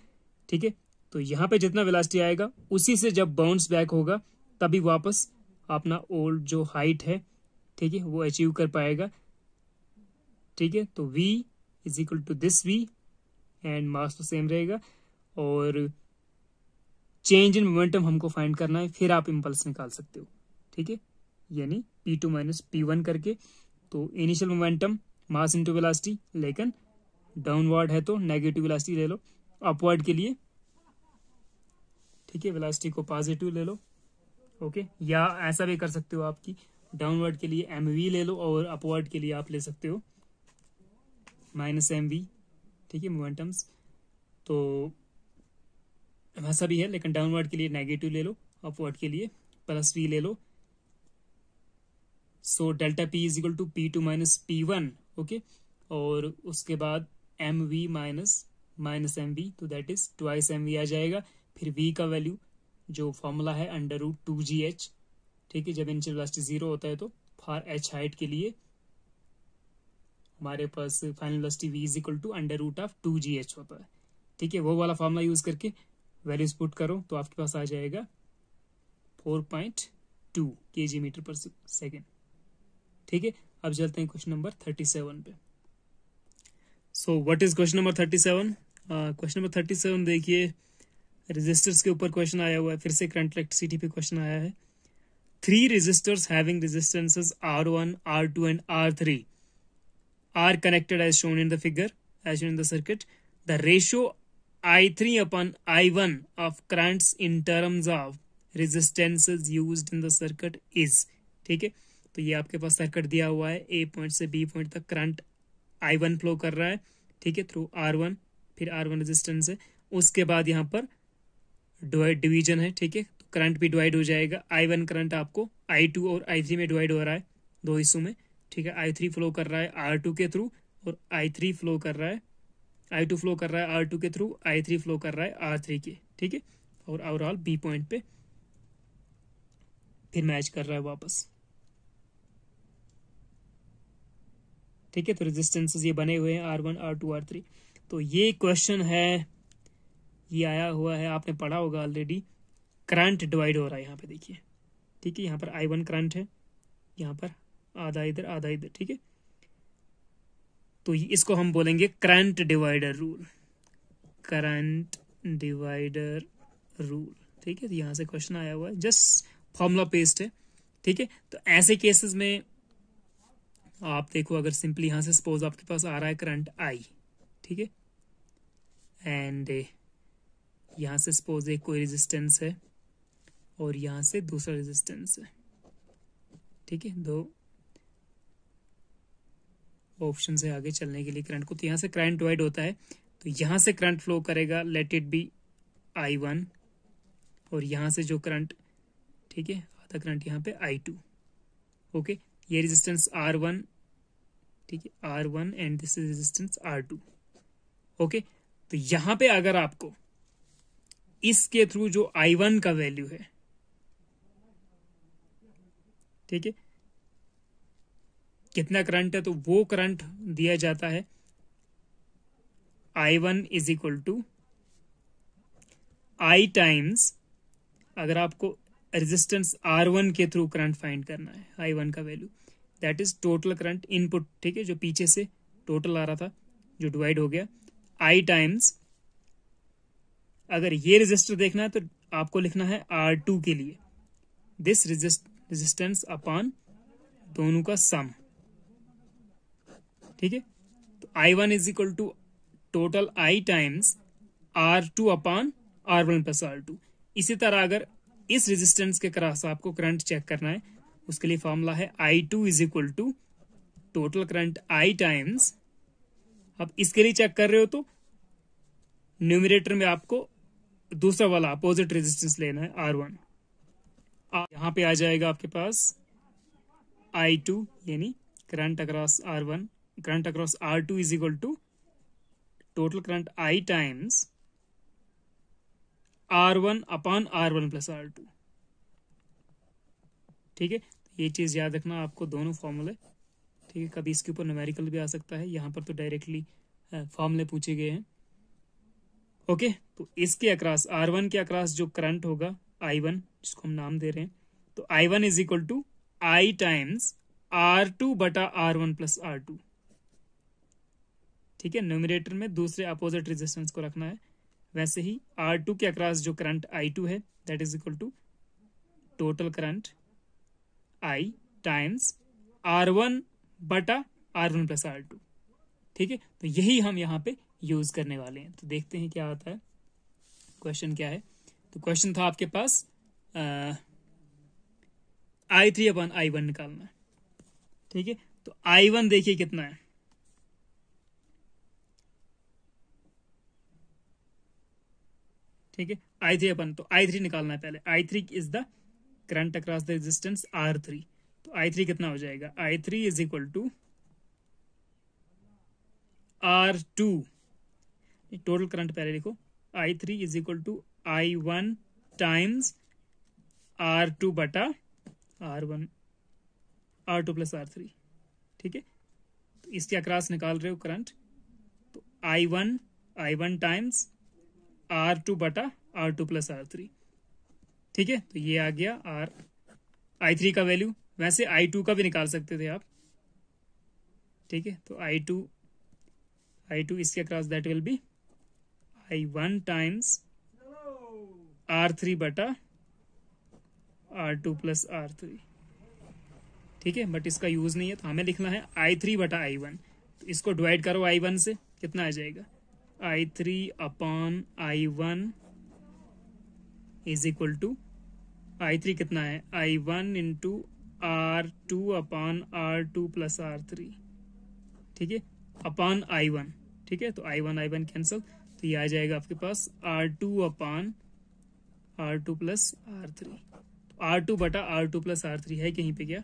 ठीक है, तो यहाँ पे जितना वेलोसिटी आएगा उसी से जब बाउंस बैक होगा तभी वापस अपना ओल्ड जो हाइट है, ठीक है, वो अचीव कर पाएगा। ठीक है, तो v is equal to this v and mass तो सेम रहेगा, और चेंज इन मोमेंटम हमको फाइंड करना है, फिर आप इम्पल्स निकाल सकते हो। ठीक है, यानी p2 माइनस p1 करके। तो initial momentum mass into velocity, लेकिन डाउनवर्ड है तो नेगेटिव वेलोसिटी ले लो, अपवर्ड के लिए ठीक है वेलोसिटी को पॉजिटिव ले लो। ओके, या ऐसा भी कर सकते हो आपकी डाउनवर्ड के लिए mv ले लो और अपवर्ड के लिए आप ले सकते हो -mv। ठीक है, मोमेंटम्स तो वैसा भी है, लेकिन डाउनवर्ड के लिए नेगेटिव ले लो, अपवर्ड के लिए +v ले लो। So delta p is equal to p2 minus p1। Okay, और उसके बाद mv माइनस mv, तो दैट इज ट्वाइस mv आ जाएगा। फिर v का वैल्यू जो फॉर्मूला है √2gh। ठीक है, जब इनिशियल वेलोसिटी 0 होता है तो फॉर h हाइट के लिए हमारे पास final velocity v is equal to √2gh होता है। ठीक है, वो वाला फॉर्मूला यूज करके वैल्यूज पुट करो तो आपके पास आ जाएगा 4.2 kg मीटर पर सेकेंड। ठीक है, अब चलते हैं क्वेश्चन नंबर 37 पे। So what is question number 37? Question number 37 देखिए, रेजिस्टर्स के ऊपर क्वेश्चन आया हुआ है, फिर से करंट इलेक्ट्रिसिटी पे क्वेश्चन आया है। 3 resistors having resistances R1, R2 and R3 are connected as shown in the figure, as shown in the circuit. The ratio I3 upon I1 of currents in terms of resistances used in the circuit is। ठीक है, तो ये आपके पास circuit दिया हुआ है, A point से B point तक करंट I1 फ्लो कर रहा है। ठीक है, थ्रू R1, फिर R1 रेजिस्टेंस है, उसके बाद यहाँ पर डिवीजन है। ठीक है, तो करंट भी डिवाइड हो जाएगा। I1 करंट आपको I2 और I3 में डिवाइड हो रहा है, दो हिस्सों में। ठीक है, I3 फ्लो कर रहा है R2 के थ्रू और I3 फ्लो कर रहा है, I2 फ्लो कर रहा है R2 के थ्रू, I3 फ्लो कर रहा है R3 के। ठीक है, और ओवरऑल B पॉइंट पे फिर मैच कर रहा है वापस। ठीक है, तो रेजिस्टेंसेस ये बने हुए हैं R1, R2, R3। तो ये क्वेश्चन है, ये आया हुआ है, आपने पढ़ा होगा ऑलरेडी। करंट डिवाइड हो रहा है यहाँ पे, देखिए। ठीक है, यहाँ पर I1 करंट है, यहाँ पर आधा इधर आधा इधर। ठीक है, तो इसको हम बोलेंगे current divider rule, current divider rule. ठीक है, तो यहाँ से क्वेश्चन आया हुआ है, जस्ट फॉर्मूला पेस्ट है। ठीक है, तो ऐसे केसेस में आप देखो, अगर सिंपली यहाँ से सपोज आपके पास आ रहा है करंट I, ठीक है, एंड यहाँ से सपोज एक कोई रेजिस्टेंस है और यहाँ से दूसरा रेजिस्टेंस है, ठीक है, दो ऑप्शन है आगे चलने के लिए करंट को। तो यहाँ से करंट डिवाइड होता है, तो यहाँ से करंट फ्लो करेगा, लेट इट बी I1, और यहाँ से जो करंट, ठीक है, आधा करंट यहाँ पे I2। ओके, ये रेजिस्टेंस R1, ठीक है, R1 and this is resistance R2। Okay, तो यहाँ पे अगर आपको इसके थ्रू जो I1 का वैल्यू है, ठीक है, कितना करंट है, तो वो करंट दिया जाता है I1 is equal to I times, अगर आपको रेजिस्टेंस R1 के थ्रू करंट फाइंड करना है, I1 का value, that is total current input, ठीक है, जो पीछे से टोटल आ रहा था जो डिवाइड हो गया, I टाइम्स, अगर ये रेजिस्टर देखना है तो आपको लिखना है R2 के लिए दिस रेजिस्टेंस अपॉन दोनों का सम, ठीक है। तो I1 is equal to total I times R2 upon R1 plus R2। इसी तरह अगर इस रेजिस्टेंस के क्रॉस आपको करंट चेक करना है, उसके लिए फॉर्मूला है I2 is equal to total current I times, अब इसके लिए चेक कर रहे हो तो न्यूमरेटर में आपको दूसरा वाला अपोजिट रेजिस्टेंस लेना है R1। यहां पे आ जाएगा आपके पास I2 यानी current across R1, current across R2 is equal to total current I times R1 upon R1 plus R2, ठीक है। ये चीज याद रखना आपको, दोनों फॉर्मूले, ठीक है, कभी इसके ऊपर न्यूमेरिकल भी आ सकता है, यहाँ पर तो डायरेक्टली फॉर्मूले पूछे गए हैं। ओके, तो इसके अक्रॉस R1 के अक्रॉस जो करंट होगा I1, जिसको हम नाम दे रहे हैं, तो I1 is equal to I times R2 बटा R1 प्लस R2, ठीक है। न्यूमरेटर में दूसरे अपोजिट रेजिस्टेंस को रखना है। वैसे ही R2 के अक्रॉस जो करंट I2 है, that is equal to total current I times R1 बटा R1 प्लस R2, ठीक है। तो यही हम यहाँ पे यूज करने वाले हैं। तो देखते हैं क्या आता है, क्वेश्चन क्या है। तो क्वेश्चन था आपके पास I3 अपॉन I1 निकालना है, ठीक है। तो I1 देखिए कितना है, ठीक है, I3 अपन, तो I3 निकालना है पहले। I3 is the current across the resistance R3, तो I3 कितना हो जाएगा, I3 is equal to R2, टोटल करंट पहले लिखो, I3 is equal to I1 times R2 बटा R1, R2 प्लस R3, ठीक है। तो इसके अक्रॉस निकाल रहे हो करंट, तो I1 टाइम्स R2 बटा R2 प्लस R3, ठीक है। तो ये आ गया I3 का वैल्यू। वैसे I2 का भी निकाल सकते थे आप, ठीक है। तो I2 इसके across that will B I1 times R3 बटा R2 प्लस R3, ठीक है। बट इसका यूज नहीं है, तो हमें लिखना है I3 बटा I1। तो इसको डिवाइड करो I1 से, कितना आ जाएगा, I3 upon I1 is equal to I3 कितना है, I1 into R2 upon R2 plus R3, ठीक है, अपॉन I1, ठीक है। तो I1 कैंसल, तो ये आ जाएगा आपके पास R2 upon R2 plus R3। तो R2 बटा R2 प्लस R3 है कहीं पे क्या,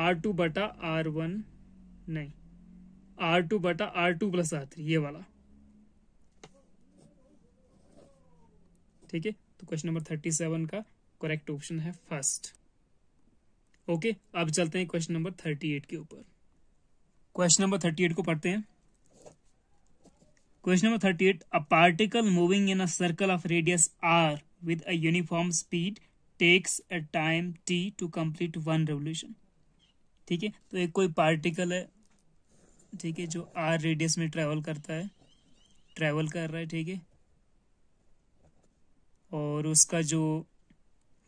R2 बटा R1 नहीं, R2 बटा R2 प्लस R3, ये वाला, ठीक है। तो क्वेश्चन नंबर 37 का करेक्ट ऑप्शन है फर्स्ट। ओके, अब चलते हैं क्वेश्चन नंबर 38 के ऊपर। क्वेश्चन नंबर 38 को पढ़ते हैं। Question number 38, a particle moving in a circle of radius r with a uniform speed takes a time t to complete one revolution, ठीक है। तो एक कोई पार्टिकल है, ठीक है, जो r रेडियस में ट्रेवल कर रहा है, ठीक है, और उसका जो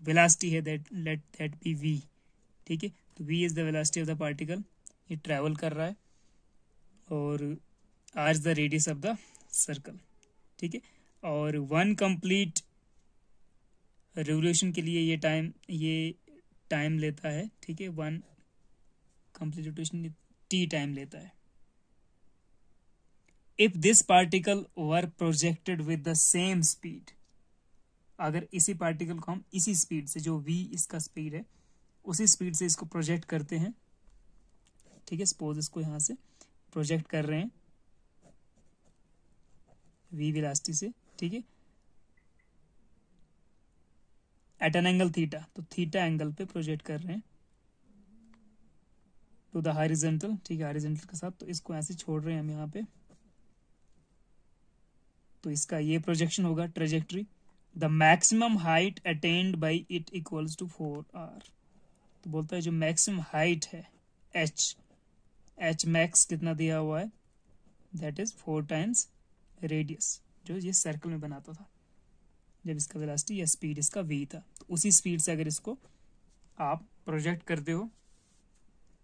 वेलोसिटी है दैट बी v, ठीक है। तो v is the velocity of the particle, ये ट्रेवल कर रहा है, और r is the radius of the circle, ठीक है। और 1 कंप्लीट रेवोल्यूशन के लिए ये टाइम लेता है, ठीक है, 1 कंप्लीट रोटेशन t टाइम लेता है। If this particle were projected with the same speed, अगर इसी पार्टिकल को हम इसी स्पीड से, जो v इसका स्पीड है, उसी स्पीड से इसको प्रोजेक्ट करते हैं, ठीक है, सपोज इसको यहां से प्रोजेक्ट कर रहे हैं v वेलोसिटी से, ठीक है, एट एन एंगल थीटा, तो थीटा एंगल पे प्रोजेक्ट कर रहे हैं टू द हॉरिजॉन्टल, ठीक है, हॉरिजॉन्टल के साथ, तो इसको ऐसे छोड़ रहे हैं हम यहाँ पे, तो इसका ये प्रोजेक्शन होगा trajectory. The maximum height attained by it equals to 4r, तो बोलता है जो मैक्सिमम हाइट है h मैक्स कितना दिया हुआ है, दैट इज 4 टाइम्स रेडियस, जो ये सर्कल में बनाता था जब इसका वेलोसिटी या स्पीड इसका v था। तो उसी स्पीड से अगर इसको आप प्रोजेक्ट करते हो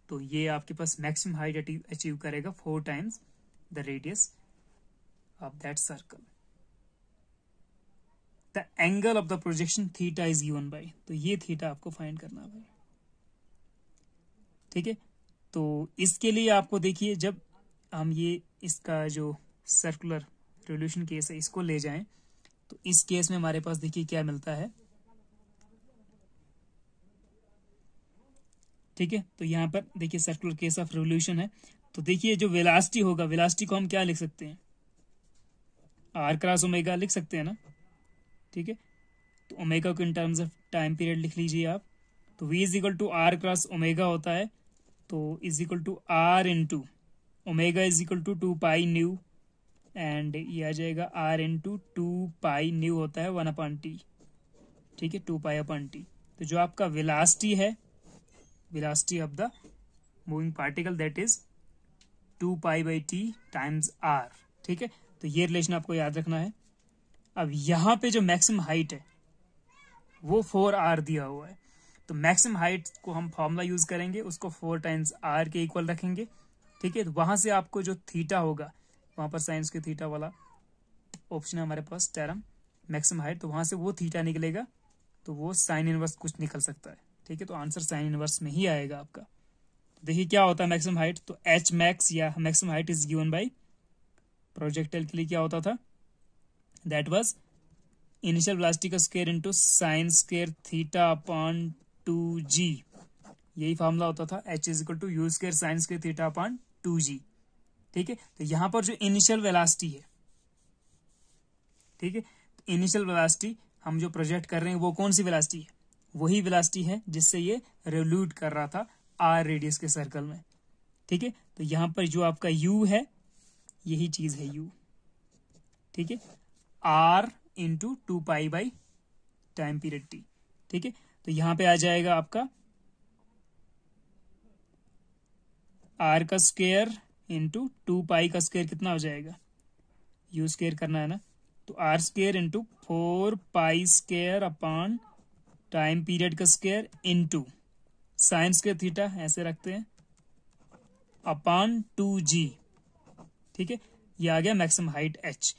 तो ये आपके पास मैक्सिमम हाइट अचीव करेगा 4 times the radius of that circle. The angle of the projection theta is given bye, तो ये थीटा आपको फाइंड करना है, ठीक है। तो इसके लिए आपको देखिए, जब हम ये इसका जो सर्कुलर रिवोल्यूशन केस है इसको ले जाएं, तो इस केस में हमारे पास देखिए क्या मिलता है, ठीक है। तो यहां पर देखिए सर्कुलर केस ऑफ रिवोल्यूशन है, तो देखिए जो वेलोसिटी होगा, वेलोसिटी को हम क्या लिख सकते हैं, r क्रॉस ओमेगा लिख सकते हैं ना, ठीक है। तो ओमेगा को in terms of time period लिख लीजिए आप, तो v is equal to r cross omega होता है, तो is equal to r into omega is equal to 2 pi nu, and ये आ जाएगा r इंटू 2 पाई न्यू होता है 1/t, ठीक है, 2 पाई अपॉन t। तो जो आपका वेलोसिटी है, velocity of the moving particle, that is 2 pi by t times r, ठीक है। तो ये रिलेशन आपको याद रखना है। अब यहां पे जो मैक्सिमम हाइट है वो 4r दिया हुआ है, तो मैक्सिमम हाइट को हम फॉर्मूला यूज करेंगे, उसको 4 टाइम्स r के इक्वल रखेंगे, ठीक है। तो वहां से आपको जो थीटा होगा, वहां पर साइंस के थीटा वाला ऑप्शन है हमारे पास, टर्म मैक्सिमम हाइट, तो वहां से वो थीटा निकलेगा, तो वो साइन इनवर्स कुछ निकल सकता है, ठीक है। तो आंसर साइन इनवर्स में ही आएगा आपका। देखिए क्या होता है मैक्सिमम हाइट, तो एच मैक्स या maximum height is given by, projectile के लिए क्या होता था, दैट वाज इनिशियल वेलोसिटी का square into sine square theta upon 2g, यही फॉर्मूला होता था, h is equal to u square sine square theta upon 2g, ठीक है। तो यहां पर जो इनिशियल वेलोसिटी है, ठीक है, इनिशियल वेलोसिटी हम जो प्रोजेक्ट कर रहे हैं वो कौन सी वेलोसिटी है, वही वेलोसिटी है जिससे ये रिवोल्यूट कर रहा था r रेडियस के सर्कल में, ठीक है। तो यहां पर जो आपका u है, यही चीज है u, ठीक है, r into 2 pi by time period t, ठीक है। तो यहां पे आ जाएगा आपका r का स्क्वायर इंटू 2 पाई का स्क्वायर, कितना हो जाएगा, u स्क्वायर करना है ना, तो r square into 4 pi square upon time period का square into sine square theta, ऐसे रखते हैं, अपॉन 2g, ठीक है। ये आ गया मैक्सिमम हाइट h,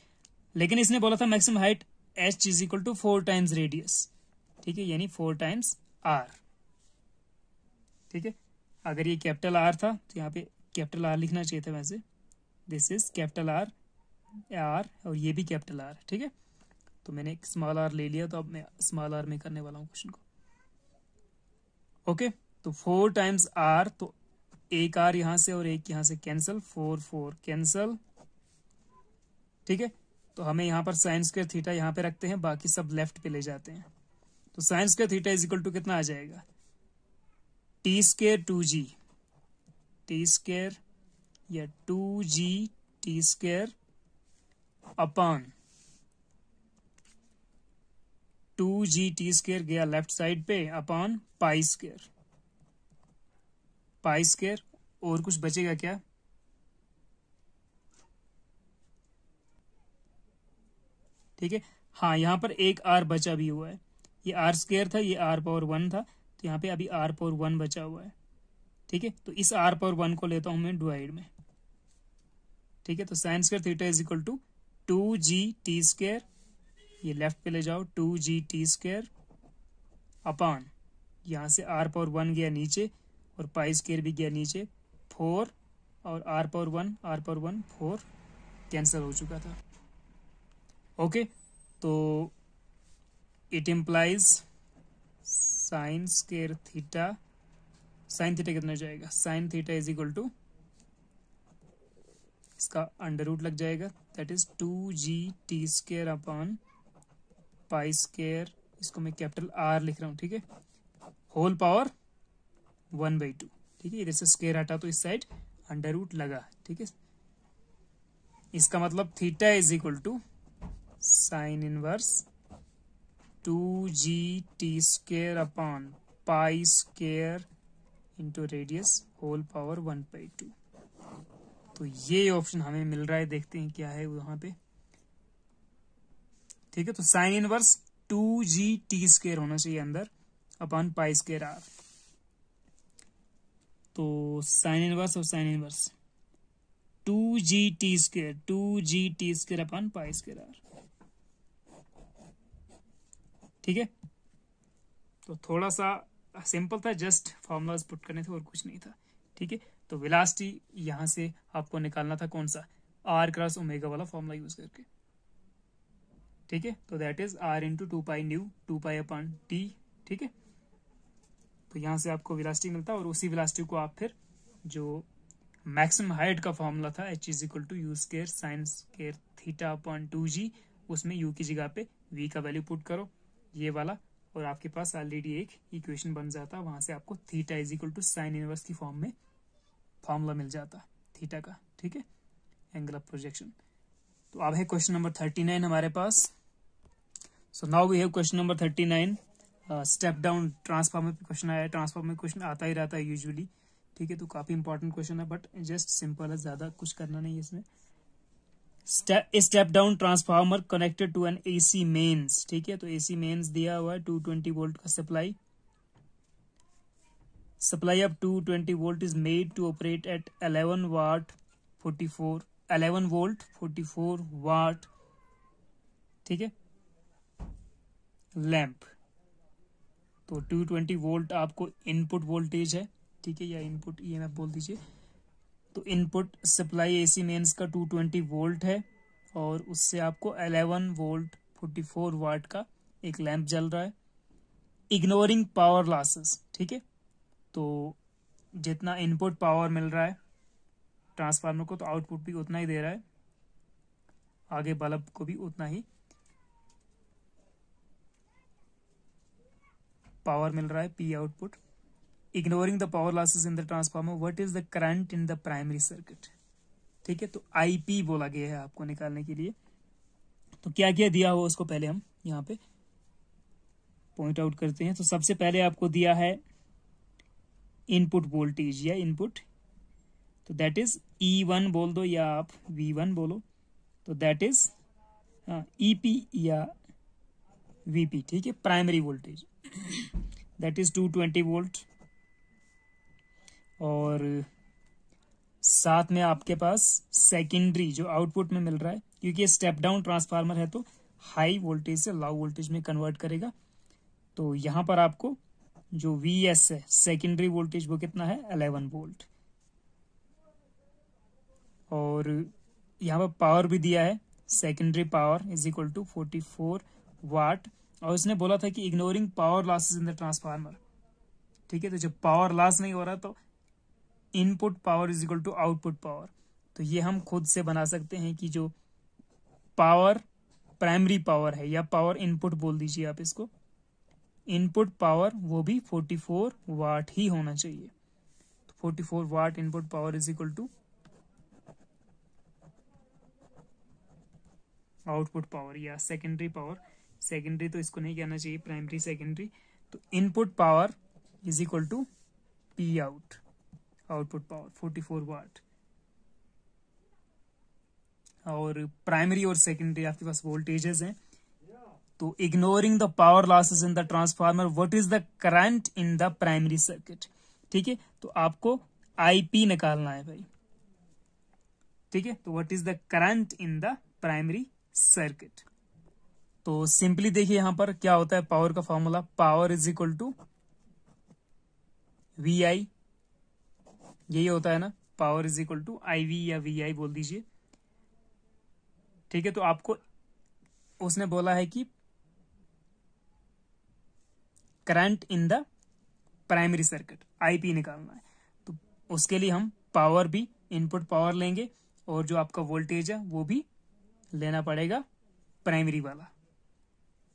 लेकिन इसने बोला था maximum height h is equal to 4 times radius, ठीक है, यानी 4 टाइम्स r, ठीक है। अगर ये कैपिटल R था तो यहाँ पे कैपिटल R लिखना चाहिए था, वैसे दिस इज कैपिटल R और ये भी कैपिटल R, ठीक है। तो मैंने एक स्मॉल r ले लिया, तो अब मैं स्मॉल r में करने वाला हूँ क्वेश्चन को, ओके। तो 4 टाइम्स r, तो एक r यहां से और एक यहां से कैंसल, 4 कैंसल, ठीक है। तो हमें यहाँ पर साइन स्क्वायर थीटा यहाँ पे रखते हैं, बाकी सब लेफ्ट पे ले जाते हैं, तो sine square theta is equal to कितना आ जाएगा, T square 2g, T square या 2g T square upon 2g T square गया लेफ्ट साइड पे, upon pi square, pi square, और कुछ बचेगा क्या, ठीक है। हाँ, यहाँ पर एक r बचा भी हुआ है, ये r स्क्वायर था, ये r पावर 1 था, तो यहाँ पे अभी r पावर 1 बचा हुआ है, ठीक है। तो इस r पावर 1 को लेता हूं मैं डिवाइड में, ठीक है। तो sine square theta is equal to 2g T square ये लेफ्ट पे ले जाओ, 2GT² अपॉन, यहाँ से r⁻1 गया नीचे और π² भी गया नीचे, 4 और r⁻1 4 कैंसिल हो चुका था। ओके, तो it implies sin² theta, sin theta कितना जाएगा, sin theta is equal to, इसका अंडर रूट लग जाएगा, दैट इज 2GT² अपॉन π², इसको मैं कैपिटल R लिख रहा हूँ, ठीक है, होल पावर 1/2, ठीक है। इधर से स्क्वायर हटा तो इस साइड अंडर रूट लगा, ठीक है। इसका मतलब theta is equal to sine inverse 2GT² upon π² into radius whole power 1/2। तो ये ऑप्शन हमें मिल रहा है, देखते हैं क्या है वहां पे, ठीक है। तो साइन इनवर्स 2GT² होना चाहिए अंदर अपॉन π² R। तो साइन इनवर्स और sine inverse 2GT² upon π² R, ठीक है। तो थोड़ा सा सिंपल था, जस्ट फॉर्मूलाज पुट करने थे और कुछ नहीं था, ठीक है। तो वेलोसिटी यहां से आपको निकालना था कौन सा, R क्रॉस ओमेगा वाला फॉर्मूला यूज करके, ठीक है। तो that is R into 2π nu 2π upon T, ठीक है। तो यहां से आपको वेलोसिटी मिलता है और उसी वेलोसिटी को आप फिर जो मैक्सिमम हाइट का फॉर्मूला था h is equal to u² sin² theta upon 2g, उसमें u की जगह पे v का वैल्यू पुट करो, ये वाला, और आपके पास ऑलरेडी एक इक्वेशन बन जाता, वहां से आपको theta is equal to sine inverse की फॉर्म में फॉर्मूला मिल जाता थीटा का, ठीक है, एंगल ऑफ प्रोजेक्शन। तो अब है क्वेश्चन नंबर 39 हमारे पास। So now we have question number 39, step down transformer पे क्वेश्चन आया है। ट्रांसफार्मर क्वेश्चन आता ही रहता है यूजुअली, ठीक है। तो काफी इंपॉर्टेंट क्वेश्चन है, बट जस्ट सिंपल है, ज्यादा कुछ करना नहीं है इसमें। Step down transformer connected to an AC mains, ठीक है। तो AC मेन्स दिया हुआ है 220 वोल्ट का supply of 220 volt is made to operate at 11 volt 44 watt, ठीक है, लैंप। तो 220 वोल्ट आपको इनपुट वोल्टेज है, ठीक है, या इनपुट EMF बोल दीजिए। तो इनपुट सप्लाई AC मेन्स का 220 वोल्ट है और उससे आपको 11 वोल्ट 44 वाट का एक लैंप जल रहा है, इग्नोरिंग पावर लॉसेस, ठीक है। तो जितना इनपुट पावर मिल रहा है ट्रांसफार्मर को, तो आउटपुट भी उतना ही दे रहा है, आगे बल्ब को भी उतना ही पावर मिल रहा है, P output. Ignoring the power losses in the transformer, what is the current in the primary circuit, ठीक है। तो IP बोला गया है आपको निकालने के लिए। तो क्या क्या दिया हुआ उसको पहले हम यहाँ पे पॉइंट आउट करते हैं। तो सबसे पहले आपको दिया है इनपुट वोल्टेज या इनपुट, तो दैट इज E1 बोल दो या आप V1 बोलो, तो दैट इज EP या VP, ठीक है, primary voltage that is 220 volt. और साथ में आपके पास सेकेंडरी जो आउटपुट में मिल रहा है, क्योंकि ये स्टेप डाउन ट्रांसफार्मर है तो हाई वोल्टेज से लो वोल्टेज में कन्वर्ट करेगा। तो यहां पर आपको जो VS है सेकेंडरी वोल्टेज वो कितना है, 11 वोल्ट। और यहाँ पर पावर भी दिया है, secondary power is equal to 44 watt. और उसने बोला था कि ignoring power losses in the transformer, ठीक है। तो जब पावर लॉस नहीं हो रहा तो input power is equal to output power. तो ये हम खुद से बना सकते हैं कि जो पावर प्राइमरी पावर है या पावर इनपुट बोल दीजिए आप इसको, इनपुट पावर वो भी 44 वाट ही होना चाहिए। तो 44 watt input power is equal to output power या सेकेंडरी पावर, सेकेंडरी तो इसको नहीं कहना चाहिए, प्राइमरी सेकेंडरी। तो input power is equal to P out, output power 44 watt. और प्राइमरी और सेकेंडरी आपके पास वोल्टेजेस हैं। तो ignoring the power losses in the transformer, what is the current in the primary circuit, ठीक है। तो आपको IP निकालना है भाई, ठीक है। तो what is the current in the primary circuit. तो सिंपली देखिए यहाँ पर क्या होता है, पावर का formula, power is equal to V I, यही होता है ना, power is equal to I V या वी आई बोल दीजिए। ठीक है, तो आपको उसने बोला है कि current in the primary circuit IP निकालना है, तो उसके लिए हम पावर भी, इनपुट पावर लेंगे और जो आपका वोल्टेज है वो भी लेना पड़ेगा प्राइमरी वाला।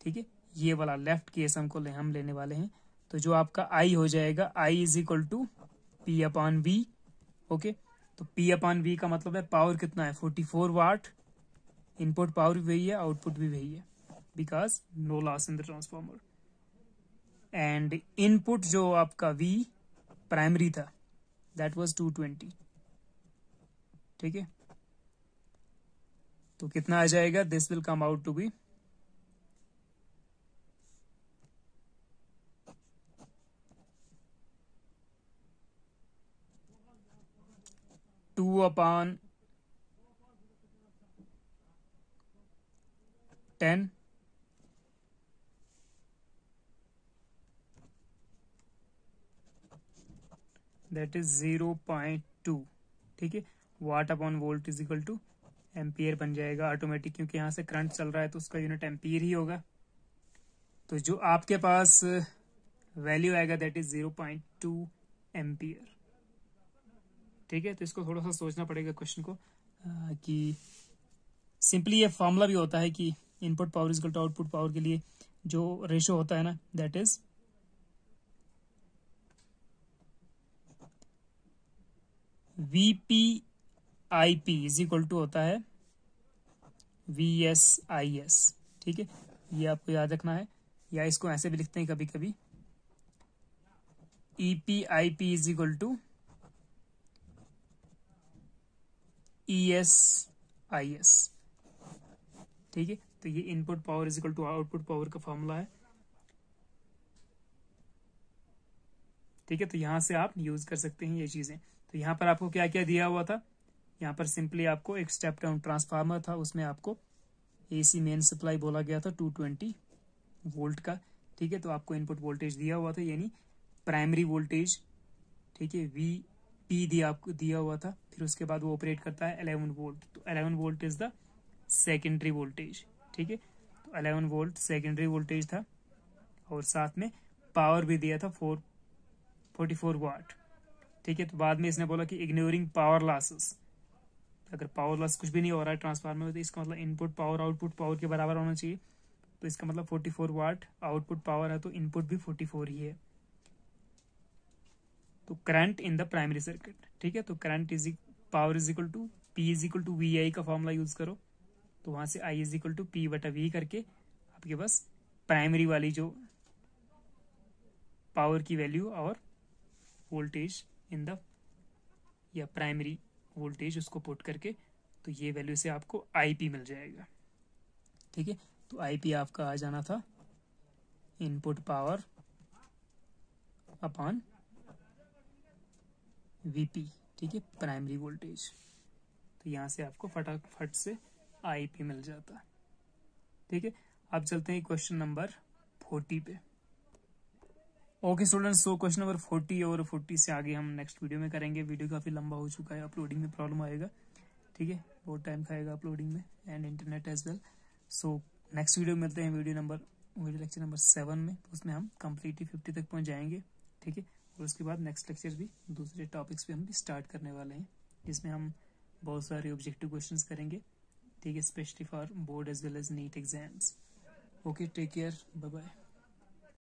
ठीक है, ये वाला लेफ्ट केस हम लेने वाले हैं। तो जो आपका आई हो जाएगा, I is equal to P upon V. Okay, तो पी अपॉन वी का मतलब है पावर कितना है, 44 वाट। इनपुट पावर भी वही है, आउटपुट भी वही है, because no loss in the transformer. And input जो आपका वी प्राइमरी था, दैट वाज 220। ठीक है, तो कितना आ जाएगा, this will come out to be 2/10, that is 0.2। ठीक है, watt upon volt is equal to ampere बन जाएगा ऑटोमेटिक, क्योंकि यहां से करंट चल रहा है तो उसका यूनिट एम्पियर ही होगा। तो जो आपके पास वैल्यू आएगा दैट इज 0.2 एम्पियर। ठीक है, तो इसको थोड़ा सा सोचना पड़ेगा क्वेश्चन को, कि सिंपली ये फॉर्मूला भी होता है कि input power is equal to output power के लिए जो रेशो होता है ना, that is VP I P is equal to होता है वी एस आई एस। ठीक है, ये आपको याद रखना है, या इसको ऐसे भी लिखते हैं कभी कभी, EP I P is equal to E S I S. ठीक है, तो ये input power is equal to output power का फॉर्मूला है। ठीक है, तो यहां से आप यूज कर सकते हैं ये चीजें। तो यहाँ पर आपको क्या क्या दिया हुआ था, यहाँ पर सिंपली आपको एक स्टेप डाउन ट्रांसफार्मर था, उसमें आपको एसी मेन सप्लाई बोला गया था 220 वोल्ट का। ठीक है, तो आपको इनपुट वोल्टेज दिया हुआ था, यानी प्राइमरी वोल्टेज। ठीक है, वी पी दिया हुआ था, फिर उसके बाद वो ऑपरेट करता है 11 वोल्ट, तो 11 volt is the secondary voltage. ठीक है, तो 11 वोल्ट सेकेंडरी वोल्टेज था, और साथ में पावर भी दिया था 44 वाट। ठीक है, तो बाद में इसने बोला कि इग्नोरिंग पावर लॉसेस, अगर पावर लॉस कुछ भी नहीं हो रहा है ट्रांसफार्मर में, तो इसका मतलब इनपुट पावर आउटपुट पावर के बराबर होना चाहिए। तो इसका मतलब 44 वाट आउटपुट पावर है, तो इनपुट भी 44 ही है। तो current in the primary circuit. ठीक है, तो current is power is equal to P is equal to V I का फॉर्मूला यूज करो, तो वहां से I is equal to P बटा वी करके आपके पास प्राइमरी वाली जो पावर की वैल्यू और वोल्टेज इन द, या प्राइमरी वोल्टेज उसको पुट करके, तो ये वैल्यू से आपको आईपी मिल जाएगा। ठीक है, तो आईपी आपका आ जाना था इनपुट पावर अपॉन वीपी। ठीक है, प्राइमरी वोल्टेज, तो यहां से आपको फटाफट से आईपी मिल जाता। ठीक है, अब चलते हैं क्वेश्चन नंबर 40 पे। Okay students, so question number 40 और 40 से आगे हम नेक्स्ट वीडियो में करेंगे। वीडियो काफी लंबा हो चुका है, अपलोडिंग में प्रॉब्लम आएगा। ठीक है, बहुत टाइम खाएगा अपलोडिंग में, and internet as well. So next video मिलते हैं वीडियो लेक्चर नंबर 7 में, तो उसमें हम कम्प्लीटली 50 तक पहुंच जाएंगे। ठीक है, और उसके बाद नेक्स्ट लेक्चर भी दूसरे टॉपिक्स पे हम भी स्टार्ट करने वाले हैं, जिसमें हम बहुत सारे ऑब्जेक्टिव क्वेश्चंस करेंगे। ठीक है, specially for board as well as NEET exams. Okay, take care, bye bye.